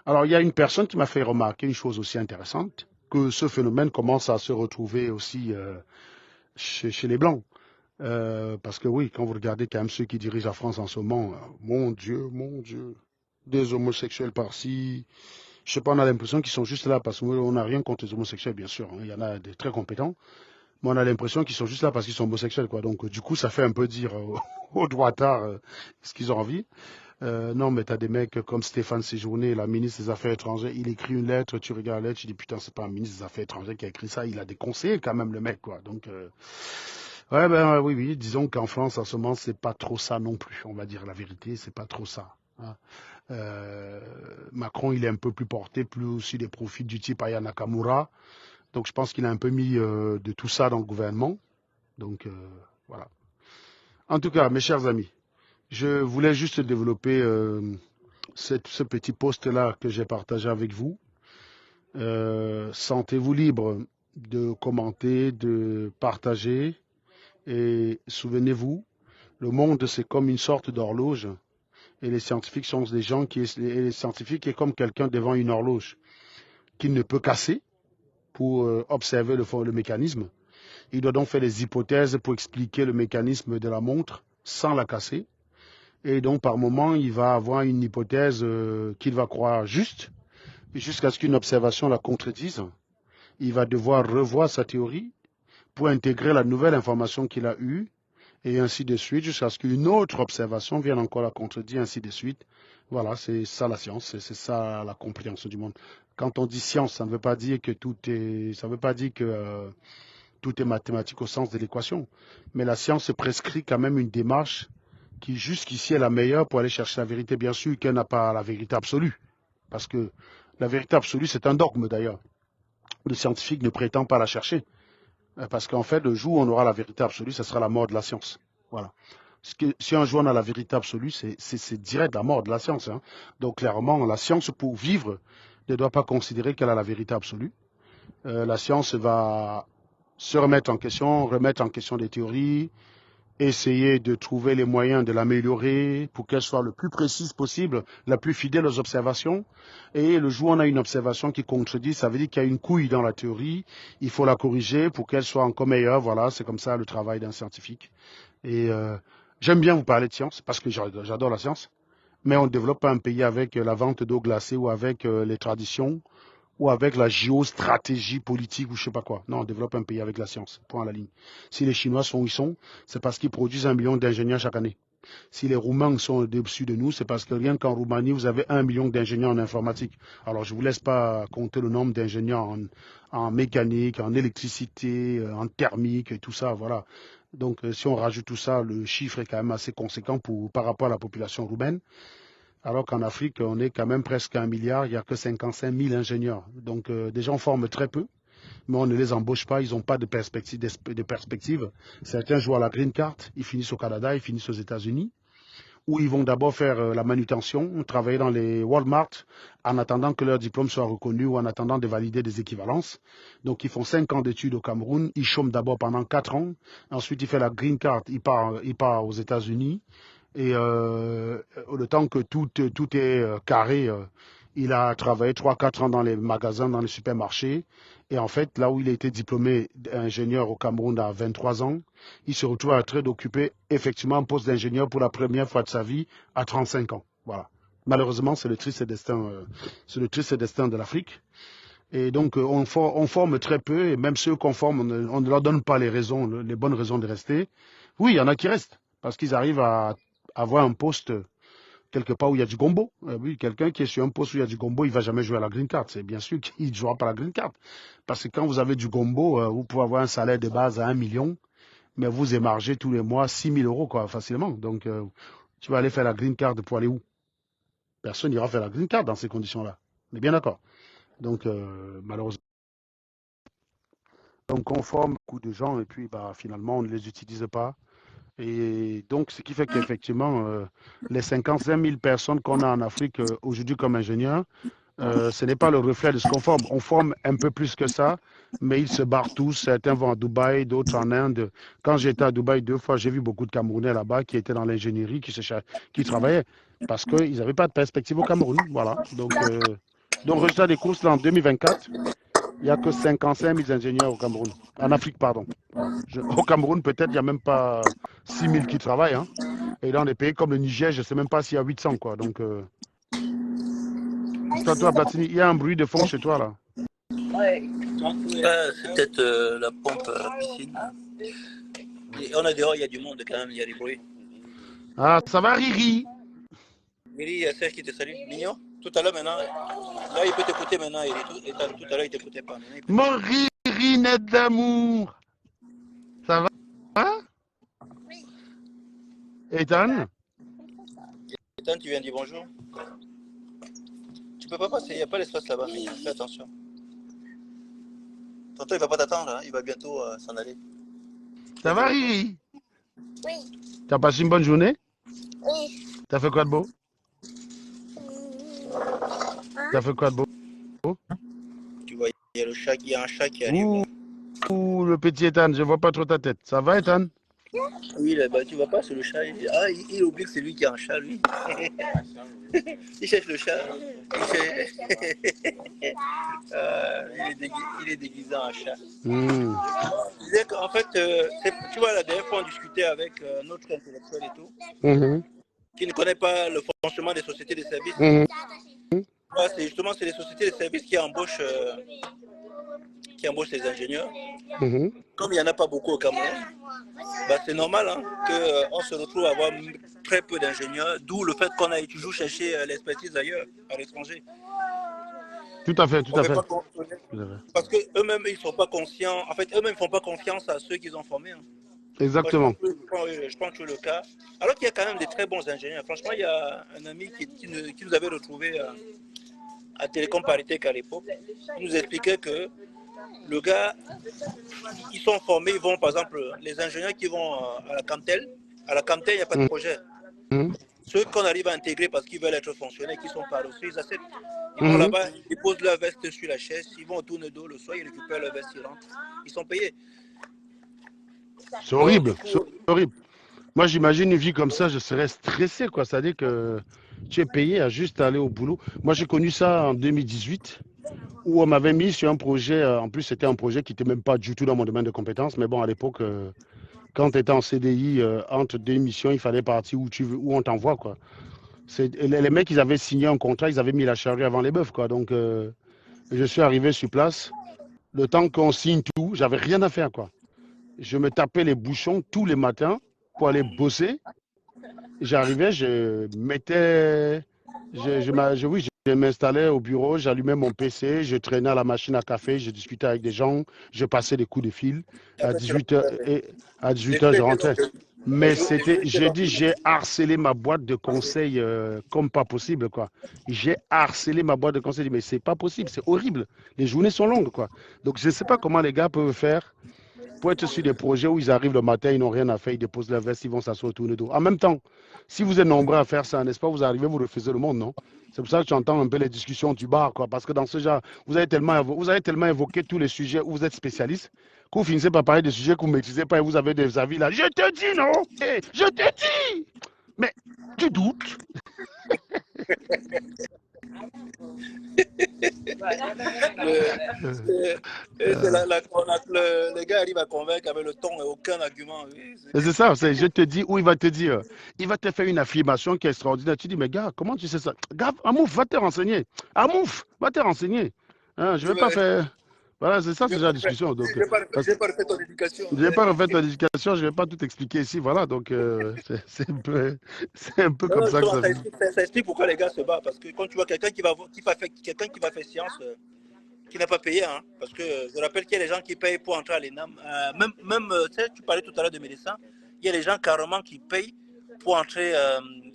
Alors, il y a une personne qui m'a fait remarquer une chose aussi intéressante, que ce phénomène commence à se retrouver aussi chez les Blancs. Parce que oui, quand vous regardez quand même ceux qui dirigent la France en ce moment, mon Dieu, des homosexuels par-ci. Je sais pas, on a l'impression qu'ils sont juste là parce qu'on n'a rien contre les homosexuels, bien sûr. Hein. Il y en a des très compétents. Mais on a l'impression qu'ils sont juste là parce qu'ils sont homosexuels, quoi. Donc, du coup, ça fait un peu dire aux droitards ce qu'ils ont envie. Non, mais t'as des mecs comme Stéphane Séjourné, la ministre des Affaires étrangères, il écrit une lettre, tu regardes la lettre, tu dis putain, c'est pas un ministre des Affaires étrangères qui a écrit ça, il a des conseillers quand même, le mec, quoi. Donc, ouais, ben oui, oui, disons qu'en France, en ce moment, c'est pas trop ça non plus, on va dire la vérité, c'est pas trop ça, hein. Euh, Macron, il est un peu plus porté, plus aussi des profits du type Aya Nakamura, donc je pense qu'il a un peu mis de tout ça dans le gouvernement, donc voilà. En tout cas, mes chers amis, je voulais juste développer ce petit post-là que j'ai partagé avec vous. Sentez-vous libre de commenter, de partager. Et souvenez-vous, le monde, c'est comme une sorte d'horloge. Et les scientifiques sont des gens qui... Et les scientifiques est comme quelqu'un devant une horloge qu'il ne peut casser pour observer le mécanisme. Il doit donc faire des hypothèses pour expliquer le mécanisme de la montre sans la casser. Et donc, par moment, il va avoir une hypothèse qu'il va croire juste, jusqu'à ce qu'une observation la contredise. Il va devoir revoir sa théorie pour intégrer la nouvelle information qu'il a eue, et ainsi de suite, jusqu'à ce qu'une autre observation vienne encore la contredire, ainsi de suite. Voilà, c'est ça la science, c'est ça la compréhension du monde. Quand on dit science, ça ne veut pas dire que ça ne veut pas dire que tout est mathématique au sens de l'équation. Mais la science se prescrit quand même une démarche qui jusqu'ici est la meilleure pour aller chercher la vérité. Bien sûr qu'elle n'a pas la vérité absolue, parce que la vérité absolue, c'est un dogme d'ailleurs. Le scientifique ne prétend pas la chercher, parce qu'en fait, le jour où on aura la vérité absolue, ce sera la mort de la science. Voilà. Si un jour on a la vérité absolue, c'est direct la mort de la science, hein. Donc clairement, la science, pour vivre, ne doit pas considérer qu'elle a la vérité absolue. La science va se remettre en question des théories, essayer de trouver les moyens de l'améliorer pour qu'elle soit le plus précise possible, la plus fidèle aux observations. Et le jour où on a une observation qui contredit, ça veut dire qu'il y a une couille dans la théorie, il faut la corriger pour qu'elle soit encore meilleure. Voilà, c'est comme ça le travail d'un scientifique. Et j'aime bien vous parler de science parce que j'adore la science, mais on ne développe pas un pays avec la vente d'eau glacée ou avec les traditions ou avec la géostratégie politique ou je sais pas quoi. Non, on développe un pays avec la science. Point à la ligne. Si les Chinois sont où ils sont, c'est parce qu'ils produisent 1 million d'ingénieurs chaque année. Si les Roumains sont au-dessus de nous, c'est parce que rien qu'en Roumanie, vous avez 1 million d'ingénieurs en informatique. Alors, je ne vous laisse pas compter le nombre d'ingénieurs en mécanique, en électricité, en thermique et tout ça. Voilà. Donc, si on rajoute tout ça, le chiffre est quand même assez conséquent par rapport à la population roumaine. Alors qu'en Afrique, on est quand même presque 1 milliard, il n'y a que 55 000 ingénieurs. Donc, des gens forment très peu, mais on ne les embauche pas, ils n'ont pas de perspective. Certains jouent à la green card, ils finissent au Canada, ils finissent aux États-Unis, où ils vont d'abord faire la manutention, travailler dans les Walmart, en attendant que leur diplôme soit reconnu ou en attendant de valider des équivalences. Donc, ils font 5 ans d'études au Cameroun, ils chôment d'abord pendant 4 ans, ensuite il fait la green card, il part aux États-Unis, et le temps que tout est carré, il a travaillé 3 4 ans dans les magasins, dans les supermarchés. Et en fait, là où il a été diplômé ingénieur au Cameroun à 23 ans, il se retrouve à train d'occuper effectivement un poste d'ingénieur pour la première fois de sa vie à 35 ans. Voilà. Malheureusement, c'est le triste destin de l'Afrique. Et donc, on forme très peu, et même ceux qu'on forme, on ne leur donne pas les bonnes raisons de rester. Oui, il y en a qui restent, parce qu'ils arrivent à avoir un poste quelque part où il y a du gombo. Oui, quelqu'un qui est sur un poste où il y a du gombo, il ne va jamais jouer à la green card. C'est bien sûr qu'il ne jouera pas à la green card. Parce que quand vous avez du gombo, vous pouvez avoir un salaire de base à 1 million, mais vous émargez tous les mois 6 000 € quoi, facilement. Donc, tu vas aller faire la green card pour aller où? Personne n'ira faire la green card dans ces conditions-là. On est bien d'accord. Donc, malheureusement, on forme beaucoup de gens et puis bah, finalement, on ne les utilise pas. Et donc, ce qui fait qu'effectivement, les 55 000 personnes qu'on a en Afrique aujourd'hui comme ingénieurs, ce n'est pas le reflet de ce qu'on forme. On forme un peu plus que ça, mais ils se barrent tous. Certains vont à Dubaï, d'autres en Inde. Quand j'étais à Dubaï 2 fois, j'ai vu beaucoup de Camerounais là-bas qui étaient dans l'ingénierie, qui travaillaient, parce qu'ils n'avaient pas de perspective au Cameroun. Voilà. Donc résultat des courses, là, en 2024, il n'y a que 55 000 ingénieurs au Cameroun. En Afrique, pardon. Voilà. Au Cameroun, peut-être, il n'y a même pas 6 000 qui travaillent, hein. Et dans des pays comme le Niger, je ne sais même pas s'il y a 800, quoi. Donc, toi, Platini, il y a un bruit de fond chez toi, là. C'est peut-être la pompe à la piscine. Et on est dehors, il y a du monde quand même, il y a du bruit. Ah, ça va, Riri? Miri, il y a Serge qui te salue. Mignon, tout à l'heure maintenant, là il peut t'écouter maintenant. Tout à l'heure il t'écoutait pas. Maintenant, il peut Mon t'écouter. ririnette d'amour. Ça va? Ethan? Ethan, tu viens dire bonjour. Tu peux pas passer, il n'y a pas l'espace là-bas. Fais attention. Tonton, il va pas t'attendre, hein. Il va bientôt s'en aller. Ça va, Riri? Oui. T'as passé une bonne journée? Oui. T'as fait quoi de beau? T'as fait quoi de beau? Tu vois, il y a un chat qui arrive là. Ouh, le petit Ethan, je vois pas trop ta tête. Ça va, Ethan? Oui, là, bah, tu vois pas, c'est le chat. Il oublie que c'est lui qui a un chat, lui. Il cherche le chat. Il est déguisé en chat. Je disais qu'en fait, tu vois, la dernière fois, on discutait avec notre intellectuel et tout, qui ne connaît pas le fonctionnement des sociétés de services. C'est les sociétés de services qui embauchent les ingénieurs. Comme il n'y en a pas beaucoup au Cameroun, bah, c'est normal hein, qu'on se retrouve à avoir très peu d'ingénieurs, d'où le fait qu'on aille toujours chercher l'expertise ailleurs, à l'étranger. Tout à fait, tout à fait. Parce qu'eux-mêmes, ils ne sont pas conscients. En fait, eux-mêmes ne font pas confiance à ceux qu'ils ont formés. Hein. Exactement. Moi, je pense que le cas. Alors qu'il y a quand même des très bons ingénieurs. Franchement, il y a un ami qui nous avait retrouvé à Télécom Paritech à l'époque. Il nous expliquait que le gars, ils sont formés, ils vont, par exemple, les ingénieurs qui vont à la Camtel, il n'y a pas de projet. Ceux qu'on arrive à intégrer parce qu'ils veulent être fonctionnaires, qui sont par dessus, ils acceptent. Ils vont là-bas, ils posent leur veste sur la chaise, ils vont au tourne-dos le soir, ils récupèrent leur veste, ils rentrent. Ils sont payés. C'est horrible, c'est horrible. Moi, j'imagine une vie comme ça, je serais stressé, quoi. C'est-à-dire que tu es payé à juste aller au boulot. Moi, j'ai connu ça en 2018, où on m'avait mis sur un projet. En plus, c'était un projet qui n'était même pas du tout dans mon domaine de compétences. Mais bon, à l'époque, quand tu étais en CDI, entre deux missions, il fallait partir où on t'envoie, quoi. Les mecs, ils avaient signé un contrat, ils avaient mis la charrue avant les bœufs, quoi. Donc, je suis arrivé sur place. Le temps qu'on signe tout, j'avais rien à faire, quoi. Je me tapais les bouchons tous les matins pour aller bosser. J'arrivais, je m'installais au bureau, j'allumais mon PC, je traînais à la machine à café, je discutais avec des gens, je passais des coups de fil. À 18h, je rentrais. Mais j'ai harcelé ma boîte de conseils comme pas possible, quoi. J'ai harcelé ma boîte de conseils, mais c'est pas possible, c'est horrible. Les journées sont longues, quoi. Donc, je ne sais pas comment les gars peuvent faire pour être sur des projets où ils arrivent le matin, ils n'ont rien à faire, ils déposent leur veste, ils vont s'asseoir tourner dos. En même temps, si vous êtes nombreux à faire ça, n'est-ce pas, vous arrivez, vous refusez le monde, non? C'est pour ça que j'entends un peu les discussions du bar, quoi. Parce que dans ce genre, vous avez tellement évoqué tous les sujets où vous êtes spécialiste, que vous finissez par parler des sujets que vous ne maîtrisez pas et vous avez des avis là. Je te dis non! Hey, je te dis! Mais tu doutes? Le gars arrive à convaincre avec le ton et aucun argument. Oui, c'est ça, je te dis où il va te dire. Il va te faire une affirmation qui est extraordinaire. Tu dis, mais gars, comment tu sais ça? Gars, Amouf, va te renseigner. Amouf, va te renseigner. Hein, je ne vais pas faire. Voilà, c'est ça, c'est la discussion. Donc, je n'ai pas refait ton éducation. Je n'ai pas refait ton éducation, je ne vais pas tout expliquer ici. Voilà, donc c'est un peu comme ça que ça vit. Ça explique pourquoi les gars se battent. Parce que quand tu vois quelqu'un qui va faire science, qui n'a pas payé, hein, parce que je rappelle qu'il y a des gens qui payent pour entrer à l'ENAM. Tu sais, tu parlais tout à l'heure de médecins, il y a des gens carrément qui payent pour entrer,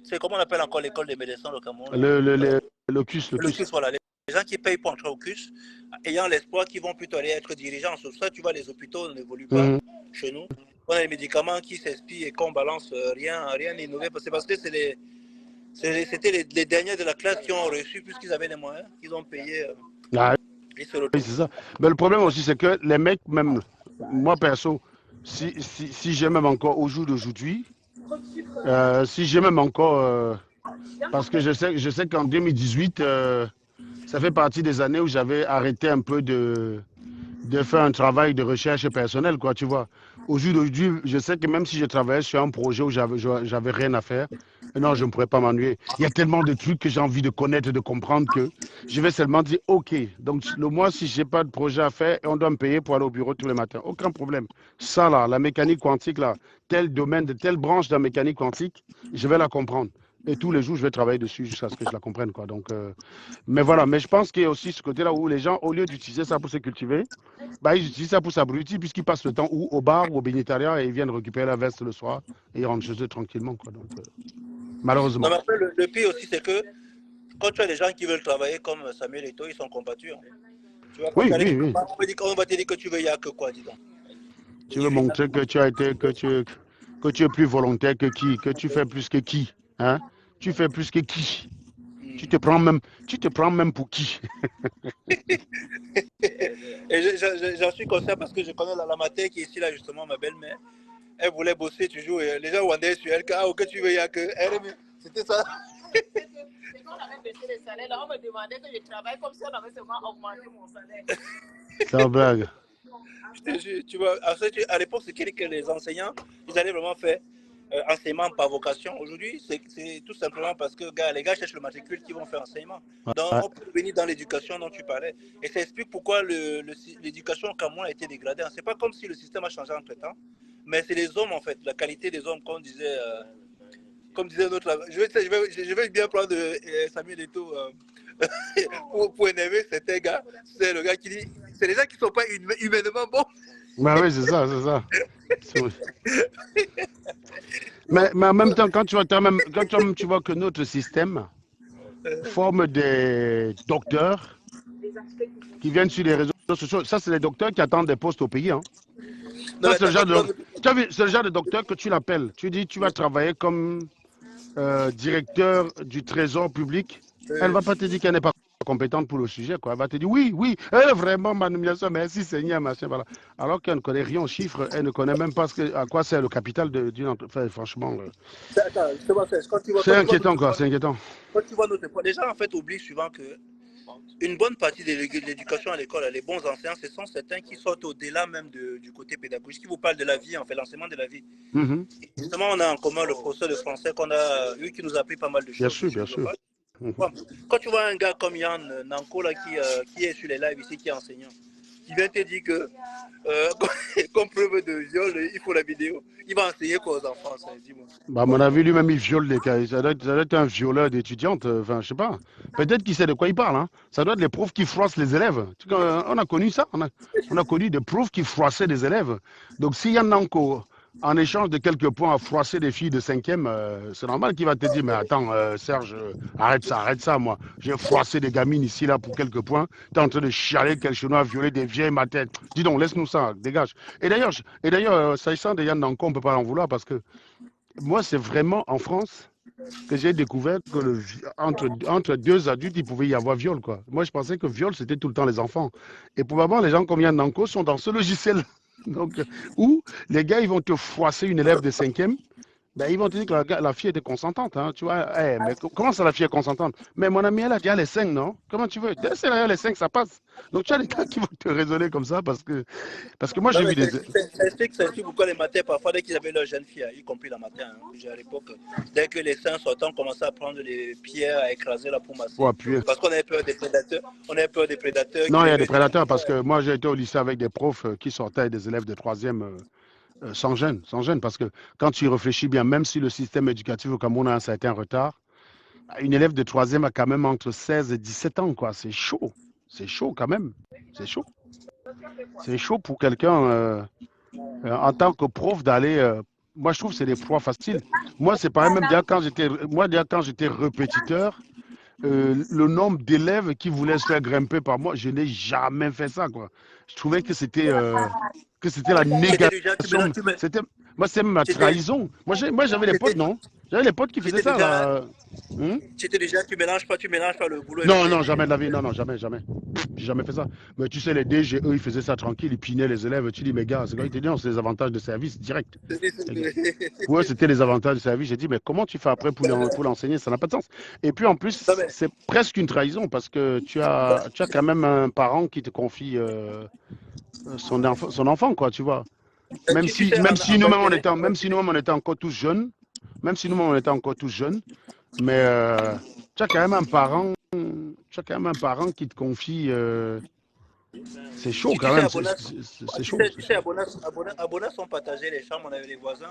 c'est comment on appelle encore l'école des médecins au Cameroun? Le CUS. Le CUS, voilà. Les gens qui payent pour entrer au CUS, ayant l'espoir qu'ils vont plutôt aller être dirigeants. Sur ça, tu vois, les hôpitaux n'évoluent pas chez nous. On a des médicaments qui s'expirent et qu'on balance rien d'innové. C'est parce que c'était les derniers de la classe qui ont reçu, puisqu'ils avaient les moyens, qu'ils ont payé. Oui, c'est ça. Mais le problème aussi, c'est que les mecs, même moi perso, si j'ai même encore au jour d'aujourd'hui, si j'ai même encore, parce que je sais qu'en 2018, ça fait partie des années où j'avais arrêté un peu de faire un travail de recherche personnelle, quoi, tu vois. Au jour d'aujourd'hui, je sais que même si je travaillais sur un projet où j'avais rien à faire, non, je ne pourrais pas m'ennuyer. Il y a tellement de trucs que j'ai envie de connaître, de comprendre que je vais seulement dire, OK, donc le mois, si je n'ai pas de projet à faire, on doit me payer pour aller au bureau tous les matins. Aucun problème. Ça, là, la mécanique quantique, là, tel domaine, de telle branche de la mécanique quantique, je vais la comprendre. Et tous les jours, je vais travailler dessus jusqu'à ce que je la comprenne, quoi. Donc, mais voilà, mais je pense qu'il y a aussi ce côté-là où les gens, au lieu d'utiliser ça pour se cultiver, bah, ils utilisent ça pour s'abrutir puisqu'ils passent le temps ou au bar ou au bénitariat et ils viennent récupérer la veste le soir et ils rentrent chez eux tranquillement, quoi. Donc, Non, malheureusement. mais après, le pire aussi, c'est que quand tu as des gens qui veulent travailler comme Samuel Eto'o, ils sont combattus, hein. Tu vois, quand tu Oui, allais oui, quelque oui. part, on va te dire que tu veux y a que quoi, dis donc. Tu veux montrer que tu as été, que tu es plus volontaire que qui, que tu fais plus que qui, hein? Tu fais plus que qui? Tu te prends même, tu te prends même pour qui? Et j'en suis conscient parce que je connais la mater qui est ici, là, justement, ma belle-mère. Elle voulait bosser toujours et les gens rendaient sur elle, ah, ok, tu veux y a que elle, c'était ça. Quand on avait baissé les salaires, là, on me demandait que je travaille comme si on avait seulement augmenté mon salaire. Sans blague. Je te jure, tu vois, à l'époque, c'est que les enseignants, ils allaient vraiment faire enseignement par vocation. Aujourd'hui, c'est tout simplement parce que les gars cherchent le matricule qui vont faire enseignement. Donc, Ouais. on peut venir dans l'éducation dont tu parlais. Et ça explique pourquoi l'éducation au Cameroun a été dégradée. C'est pas comme si le système a changé entre temps, mais c'est les hommes, en fait, la qualité des hommes, comme disait. Comme disait notre. Je vais bien prendre Samuel Eto'o pour énerver certains gars. C'est le gars qui dit c'est les gens qui ne sont pas humainement bons. Bah oui, c'est ça, c'est ça. Mais en même temps, quand tu vois que notre système forme des docteurs qui viennent sur les réseaux sociaux, ça, c'est les docteurs qui attendent des postes au pays. Hein. Non, Ça, c'est le genre de docteur que tu l'appelles. Tu dis, tu vas travailler comme directeur du trésor public. Elle ne va pas te dire qu'elle n'est pas compétente pour le sujet, quoi. Elle va te dire oui, vraiment, ma nomination, merci Seigneur, machin, voilà. Alors qu'elle ne connaît rien aux chiffres, elle ne connaît même pas à quoi sert le capital d'une entreprise. Franchement, c'est inquiétant, quoi, c'est inquiétant. Quand tu vois notre les gens, en fait, oublient souvent que une bonne partie de l'éducation à l'école, les bons enseignants, ce sont certains qui sortent au-delà même du côté pédagogique, qui vous parlent de la vie, en fait, l'enseignement de la vie. Justement, on a en commun le professeur de français qu'on a eu, qui nous a appris pas mal de choses. Bien sûr, bien sûr. Quand tu vois un gars comme Yann Nanko là, qui est sur les lives ici, qui est enseignant, qui vient te dire que comme preuve de viol, il faut la vidéo, il va enseigner quoi aux enfants, ça, dis-moi. Bah, à mon avis, lui-même, il viole les cas. Ça doit être un violeur d'étudiantes. Enfin, je sais pas. Peut-être qu'il sait de quoi il parle. Hein. Ça doit être les profs qui froissent les élèves. On a connu ça. On a connu des profs qui froissaient des élèves. Donc, s'il y en a encore, en échange de quelques points, à froisser des filles de 5e, c'est normal qu'il va te dire, mais attends, Serge, arrête ça, moi. J'ai froissé des gamines ici, là, pour quelques points. Tu es en train de chialer quel chenois, violer des vieilles ma tête. Dis donc, laisse-nous ça, dégage. Et d'ailleurs, s'agissant de Yann Nanko, on ne peut pas en vouloir parce que moi, c'est vraiment en France que j'ai découvert que entre deux adultes, il pouvait y avoir viol, quoi. Moi, je pensais que viol, c'était tout le temps les enfants. Et probablement, les gens comme Yann Nanko sont dans ce logiciel. Donc, où les gars, ils vont te froisser une élève de 5e. Ben, ils vont te dire que la fille était consentante, hein, tu vois. Mais comment ça, la fille est consentante? Mais mon ami, elle a déjà les 5, non? Comment tu veux? Dès c'est là, les 5, ça passe. Donc, tu as des gars qui vont te raisonner comme ça parce que moi, j'ai vu des. Ça explique pourquoi les matins, parfois, dès qu'ils avaient leur jeune fille, y compris la matin, hein, à l'époque, dès que les seins sortants commençaient à prendre les pierres, à écraser là pour masser. Pour appuyer. Parce qu'on avait peur des prédateurs. On avait peur des prédateurs. Non, il y a des prédateurs parce que moi, j'ai été au lycée avec des profs qui sortaient des élèves de 3e. Sans gêne, parce que quand tu y réfléchis bien, même si le système éducatif au Cameroun a un certain retard, une élève de 3e a quand même entre 16 et 17 ans, quoi. C'est chaud quand même, c'est chaud. C'est chaud pour quelqu'un, en tant que prof, d'aller... moi, je trouve que c'est des proies faciles. Moi, c'est pareil, même quand j'étais répétiteur, le nombre d'élèves qui voulaient se faire grimper par moi, je n'ai jamais fait ça, quoi. Je trouvais que c'était la négation. Moi, c'est ma trahison. Moi, j'avais des potes, non? J'avais des potes qui faisaient ça, là. Tu mélanges pas le boulot. Non, jamais de la vie. Non, jamais. J'ai jamais fait ça. Mais tu sais, les DG, eux, ils faisaient ça tranquille, ils pinaient les élèves. Tu dis, mais gars, c'est quoi? Ils te disent, non, c'est les avantages de service direct. Ouais, c'était les avantages de service. J'ai dit, mais comment tu fais après pour l'enseigner? Ça n'a pas de sens. Et puis, en plus, c'est presque une trahison parce que tu as quand même un parent qui te confie son enfant, quoi, tu vois. Même si nous-mêmes, on était encore tous jeunes, mais tu as quand même un parent qui te confie C'est chaud quand sais, même, à Bonas, c'est chaud, c'est chaud. À Bonas, on partageait les chambres, on avait les voisins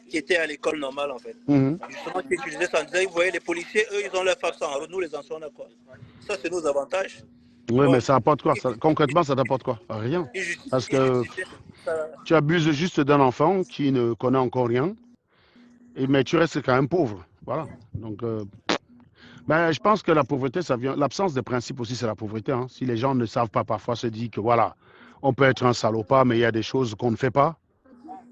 qui étaient à l'école normale en fait. Mhm. Justement, qui utilisaient ça en disant, vous voyez, les policiers, eux, ils ont leur fac en route, nous les anciens, on a quoi? Ça, c'est nos avantages. Tu Oui, mais vois, ça apporte quoi? Concrètement, ça t'apporte quoi? Rien. Parce ils que justifiaient ça. tu abuses juste d'un enfant qui ne connaît encore rien, mais tu restes quand même pauvre. Voilà. Donc, ben, je pense que la pauvreté, ça vient. L'absence de principe aussi, c'est la pauvreté. Hein. Si les gens ne savent pas parfois se dire que voilà, on peut être un salopard, mais il y a des choses qu'on ne fait pas.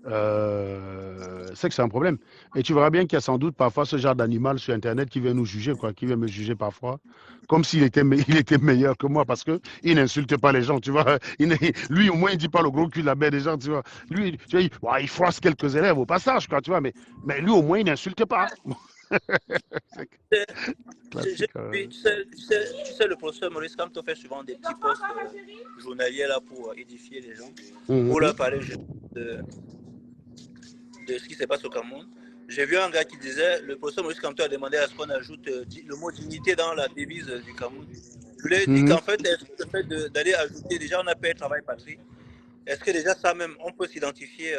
C'est que c'est un problème. Et tu verras bien qu'il y a sans doute parfois ce genre d'animal sur Internet qui vient nous juger, quoi, qui vient me juger parfois, comme s'il était, il était meilleur que moi, parce que il n'insulte pas les gens, tu vois. Lui, au moins, il dit pas le gros cul de la baie des gens, tu vois. Lui, tu vois, ouais, il froisse quelques élèves au passage, quoi, tu vois, mais lui, au moins, il n'insulte pas. C'est classique. Tu sais, le professeur Maurice Kamto fait souvent des petits posts journaliers là pour édifier les gens, pour Mhm. leur parler de, de ce qui se passe au Cameroun. J'ai vu un gars qui disait, le professeur Maurice Kamto a demandé à ce qu'on ajoute le mot dignité dans la devise du Cameroun. Je lui ai dit Mhm. qu'en fait, le fait d'aller ajouter, déjà on a payé travail patrie, est-ce que déjà ça même, on peut s'identifier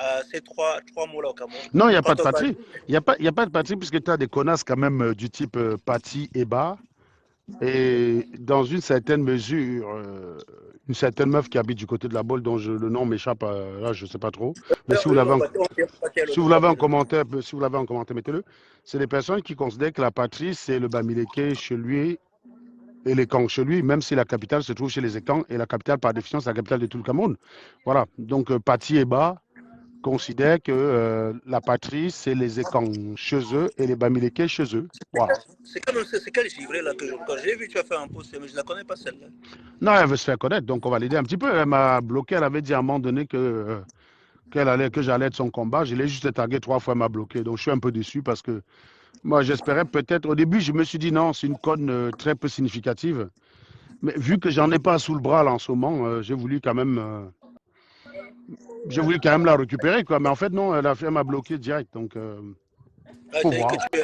à ces trois mots-là au Cameroun? Non, il n'y a pas Quand de on va... patrie. Il y a pas de patrie puisque tu as des connasses quand même du type Paty et Bas. Et dans une certaine meuf qui habite du côté de la Baule, dont le nom m'échappe, là, je ne sais pas trop. Mais si vous Oui, l'avez on en, va dire le si nom, vous on va l'avez en dire le nom. commentaire, si vous l'avez en commentaire, mettez-le. C'est des personnes qui considèrent que la patrie, c'est le Bamileke chez lui et les camps chez lui, même si la capitale se trouve chez les Écans, et la capitale, par définition, c'est la capitale de tout le Cameroun. Voilà. Donc, Paty et Bas considèrent que la patrie, c'est les Écans chez eux et les Bamileke chez eux. Voilà. C'est quel givré là que quand j'ai vu, tu as fait un post, mais je ne la connais pas celle-là. Non, elle veut se faire connaître, donc on va l'aider un petit peu. Elle m'a bloqué, elle avait dit à un moment donné que j'allais être son combat. Je l'ai juste tagué 3 fois, elle m'a bloqué. Donc je suis un peu déçu parce que moi j'espérais peut-être, au début je me suis dit non, c'est une conne très peu significative. Mais vu que j'en ai pas sous le bras là en ce moment, j'ai voulu quand même la récupérer, quoi. Mais en fait non, elle m'a bloqué direct. Donc Là, faut c'est que voir. tu es.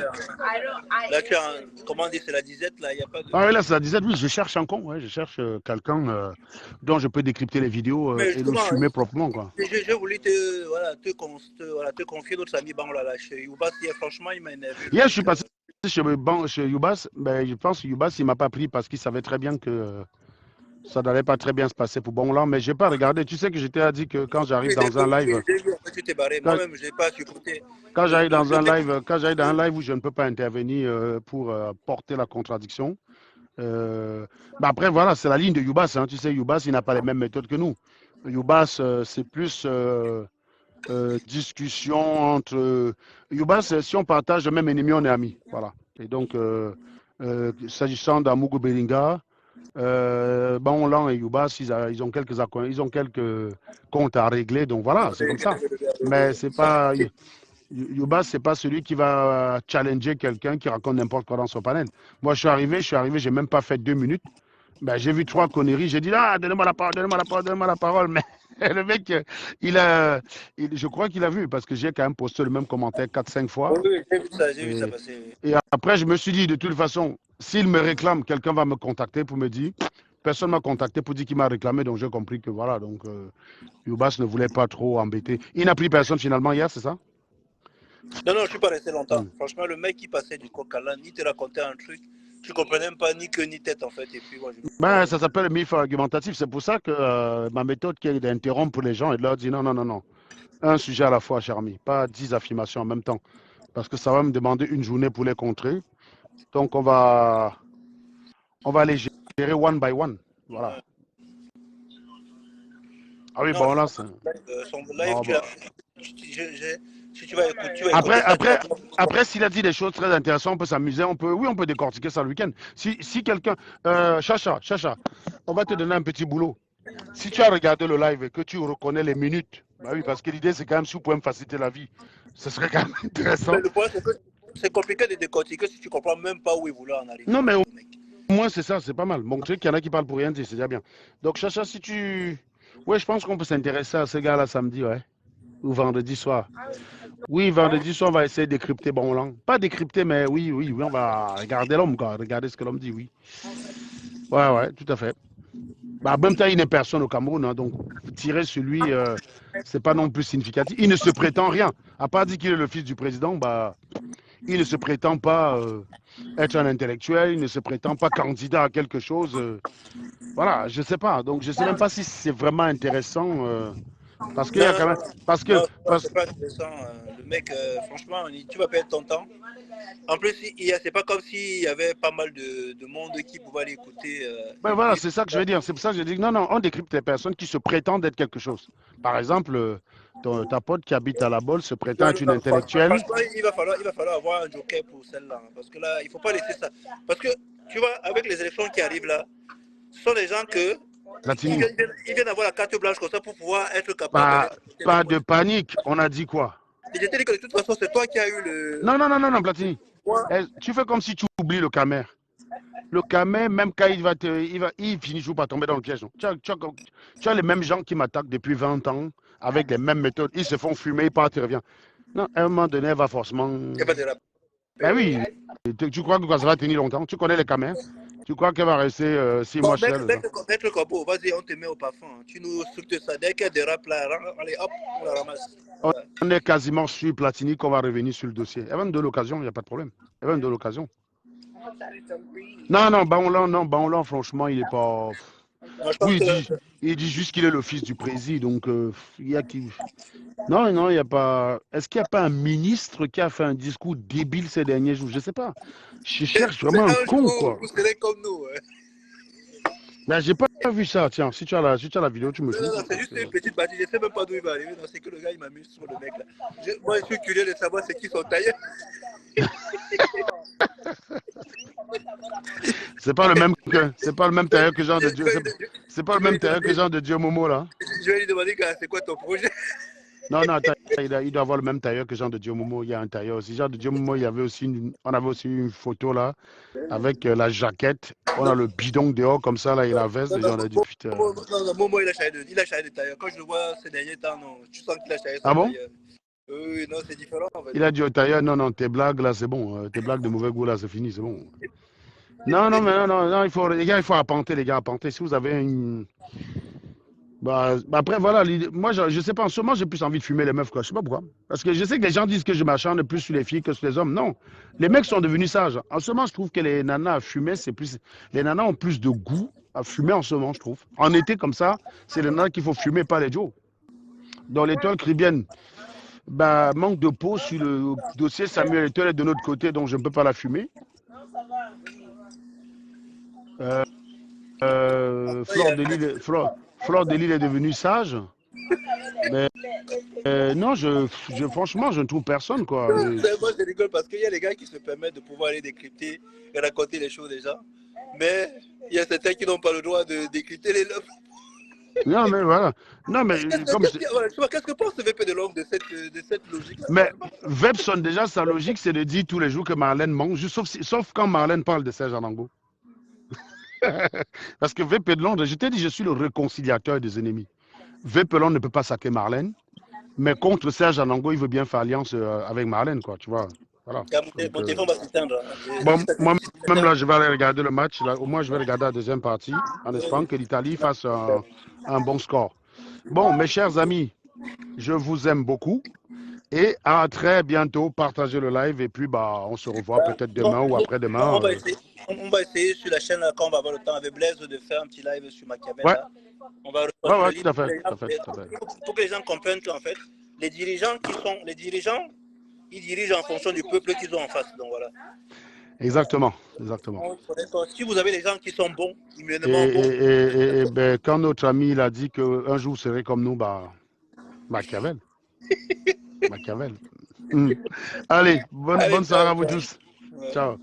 Là, tu as. Comment dire, c'est la disette, là, il n'y a pas de. Ah oui, là, ça disait, oui, je cherche un con, ouais, je cherche quelqu'un dont je peux décrypter les vidéos Mais et le justement, fumer proprement, quoi. j'ai voulu te confier notre ami Bang là, chez Yuba. Franchement, il m'a énervé, le Hier, je mec. suis passé chez Youbas, ben, je pense que Youbas, il ne m'a pas pris parce qu'il savait très bien que ça n'allait pas très bien se passer pour Bonland, mais je n'ai pas regardé. Tu sais que j'étais dit que quand j'arrive Oui, j'ai dans un live, vu, en fait, tu t'es barré. quand, Moi-même, je n'ai pas supporté. quand j'arrive dans un Le mec, live, quand j'arrive dans un live où je ne peux pas intervenir pour porter la contradiction, ben après, voilà, c'est la ligne de Youbas. Hein. Tu sais, Youbas, il n'a pas les mêmes méthodes que nous. Youbas, c'est plus discussion entre. Youbas, si on partage le même ennemi, on est amis. Voilà. Et donc, s'agissant d'Amougou Belinga, Banlan et Youbas, ils ont ils ont quelques comptes à régler. Donc voilà, c'est comme ça. Mais c'est pas. Youbas, c'est pas celui qui va challenger quelqu'un qui raconte n'importe quoi dans son panel. Moi, je suis arrivé, j'ai même pas fait 2 minutes. Ben, j'ai vu 3 conneries. J'ai dit, ah, donnez-moi la parole, donnez-moi la parole, donnez-moi la parole. Mais le mec, je crois qu'il a vu parce que j'ai quand même posté le même commentaire 4, 5 fois. oui, j'ai vu ça Et, passer. et après, je me suis dit, de toute façon, s'il me réclame, quelqu'un va me contacter pour me dire. Personne ne m'a contacté pour dire qu'il m'a réclamé, donc j'ai compris que voilà. Donc, Youbas ne voulait pas trop embêter. Il n'a pris personne finalement hier, c'est ça? Non, non, je ne suis pas resté longtemps. Hmm. Franchement, le mec qui passait du coq à l'âne, il te racontait un truc. Tu ne comprenais même pas ni queue ni tête, en fait. Et puis, moi, je me suis Ben, barré. ça s'appelle le MIF argumentatif. C'est pour ça que ma méthode qui est d'interrompre les gens et de leur dire non, non, non, non. Un sujet à la fois, cher ami, pas 10 affirmations en même temps. Parce que ça va me demander une journée pour les contrer. Donc, on va les gérer one by one. Voilà. Ouais. Ah oui, Non, bon, là, c'est. son live, Bon, bah. si tu vas écouter, Après, ça, tu vas après, après, s'il a dit des choses très intéressantes, on peut s'amuser. Oui, on peut décortiquer ça le week-end. Si quelqu'un. Chacha, on va te donner un petit boulot. Si tu as regardé le live et que tu reconnais les minutes, bah oui, parce que l'idée, c'est quand même si vous pouvez me faciliter la vie, ce serait quand même Mais intéressant. le problème, c'est que c'est compliqué de décortiquer si tu ne comprends même pas où il voulait en arriver, Non, en mais fait, au le mec. moins, c'est ça, c'est pas mal. Bon, tu sais qu'il y en a qui parlent pour rien dire, c'est déjà bien. Donc, Chacha, si tu. Ouais, je pense qu'on peut s'intéresser à ce gars-là samedi, ouais. Ou vendredi soir. Oui, vendredi soir, on va essayer de décrypter Bonland. Pas décrypter, mais oui, on va regarder l'homme, quoi. Regarder ce que l'homme dit, oui. Ouais, tout à fait. Bah, en même temps, il n'est personne au Cameroun, hein, donc tirer sur lui, c'est pas non plus significatif. Il ne se prétend rien. À part dire qu'il est le fils du président, bah, il ne se prétend pas être un intellectuel, il ne se prétend pas candidat à quelque chose. Voilà, je sais pas. Donc, je sais même pas si c'est vraiment intéressant. Parce qu'il y a Non, quand même. Parce que. non, c'est pas intéressant. Le mec, franchement, tu vas perdre ton temps. En plus, c'est pas comme s'il y avait pas mal de monde qui pouvait aller écouter. Ben voilà, c'est ça que je veux dire. C'est pour ça que je dis non, non, on décrypte les personnes qui se prétendent être quelque chose. Par exemple, ta pote qui habite à la Bolle se prétend Non, être non, une non, intellectuelle. franchement, il va falloir avoir un joker pour celle-là. Parce que là, il ne faut pas laisser ça. Parce que, tu vois, avec les élections qui arrivent là, ce sont des gens que. Ils Platini, viennent, ils viennent avoir la carte blanche comme ça pour pouvoir être capable pas, d'aller. pas de panique. On a dit quoi? Et je t'ai dit que de toute façon, c'est toi qui as eu le. Non, non, non, non, non, Platini. Moi, Tu fais comme si tu oublies le Camer. Le Camer, même quand il finit toujours par tomber dans le piège. Tu as les mêmes gens qui m'attaquent depuis 20 ans avec les mêmes méthodes. Ils se font fumer, ils partent, ils reviennent. Non, à un moment donné, elle va forcément. il n'y a pas de rap. Ben oui, tu crois que ça va tenir longtemps? Tu connais les Camers? Tu crois qu'elle va rester 6 mois Bon, chez elle? maître Corbeau, vas-y, on te met au parfum. Tu nous structures ça. Dès qu'il y a des rap là, allez, hop, on la ramasse. On est quasiment sur Platini qu'on va revenir sur le dossier. Elle va me donner l'occasion, il n'y a pas de problème. Elle va me donner l'occasion. Non, non, Baolan, franchement, il n'est pas. Moi, je pense Oui, que. il dit juste qu'il est le fils du président. Donc, il y a qui. Non, non, il n'y a pas. Est-ce qu'il n'y a pas un ministre qui a fait un discours débile ces derniers jours? Je ne sais pas. Je cherche Mais vraiment un un con, jour, quoi. vous serez comme nous. Hein. Ben, j'ai pas vu ça. Tiens, si tu as la vidéo, tu me Non, dis. non, non, c'est juste une petite bâtisse. Je ne sais même pas d'où il va arriver. C'est que le gars, il m'amuse sur le mec là. Moi, je suis curieux de savoir c'est qui son tailleur. C'est pas le même tailleur que Jean de Dieu. C'est pas le Je vais même lui tailleur que demander, Jean de Dieu Momo là. je vais lui demander c'est quoi ton projet. Non, non, attends, il doit avoir le même tailleur que Jean de Dieu Momo. Il y a un tailleur aussi. Jean de Dieu Momo, on avait aussi une photo là avec la jaquette. On a le bidon dehors comme ça là et la veste. Non, Et non, j'en ai dit putain. Momo, il a changé de tailleur. Quand je le vois ces derniers temps, non, tu sens qu'il a changé Ah son bon? tailleur. Oui, non, c'est différent en fait. Il a dit au tailleur, non, non, tes blagues là, c'est bon. Tes blagues de mauvais goût là, c'est fini, c'est bon. Non, non, mais non, non, non, les gars, il faut appenter, les gars, appenter. Si vous avez une. Bah, après, voilà, moi, je sais pas, en ce moment, j'ai plus envie de fumer les meufs, quoi. Je sais pas pourquoi. Parce que je sais que les gens disent que je m'acharne plus sur les filles que sur les hommes. Non. Les mecs sont devenus sages. En ce moment, je trouve que les nanas à fumer, c'est plus. Les nanas ont plus de goût à fumer en ce moment, je trouve. En été, comme ça, c'est les nanas qu'il faut fumer, pas les Joe. Dans l'étoile caribéenne, bah, manque de peau sur le dossier. Samuel Eto'o est de notre côté, donc je ne peux pas la fumer. Fleur de Lille est devenue sage. Mais non, franchement, je ne trouve personne, quoi. Moi, je rigole parce qu'il y a les gars qui se permettent de pouvoir aller décrypter et raconter les choses des gens. Mais il y a certains qui n'ont pas le droit de décrypter les lobes. Non, mais voilà. Non, mais Qu'est-ce que pense le VP de l'homme de cette logique? Mais Vepson, déjà, sa logique, c'est de dire tous les jours que Marlène mange, sauf quand Marlène parle de Serge Anango. Parce que VP de Londres, je t'ai dit, je suis le réconciliateur des ennemis. VP de Londres ne peut pas saquer Marlène, mais contre Serge Anango, il veut bien faire alliance avec Marlène, quoi, tu vois. Voilà. Mon téléphone va s'éteindre. Bon, moi-même, là, je vais aller regarder le match. Là, au moins, je vais regarder la deuxième partie, en espérant que l'Italie fasse un bon score. Bon, mes chers amis, je vous aime beaucoup. Et à très bientôt. Partagez le live et puis bah, on se revoit peut-être demain ou après-demain. On va essayer sur la chaîne là, quand on va avoir le temps avec Blaise de faire un petit live sur Machiavel. Ouais. Là. On va Ouais, tout à fait. Pour que les gens comprennent qu'en fait, les dirigeants, ils dirigent en fonction du peuple qu'ils ont en face. Donc voilà. Exactement. Si vous avez des gens qui sont bons, immunément bons. Et ben, quand notre ami il a dit qu'un jour serait comme nous, bah, Machiavel. Machiavel. Allez, bonne soirée à vous tous. Ciao.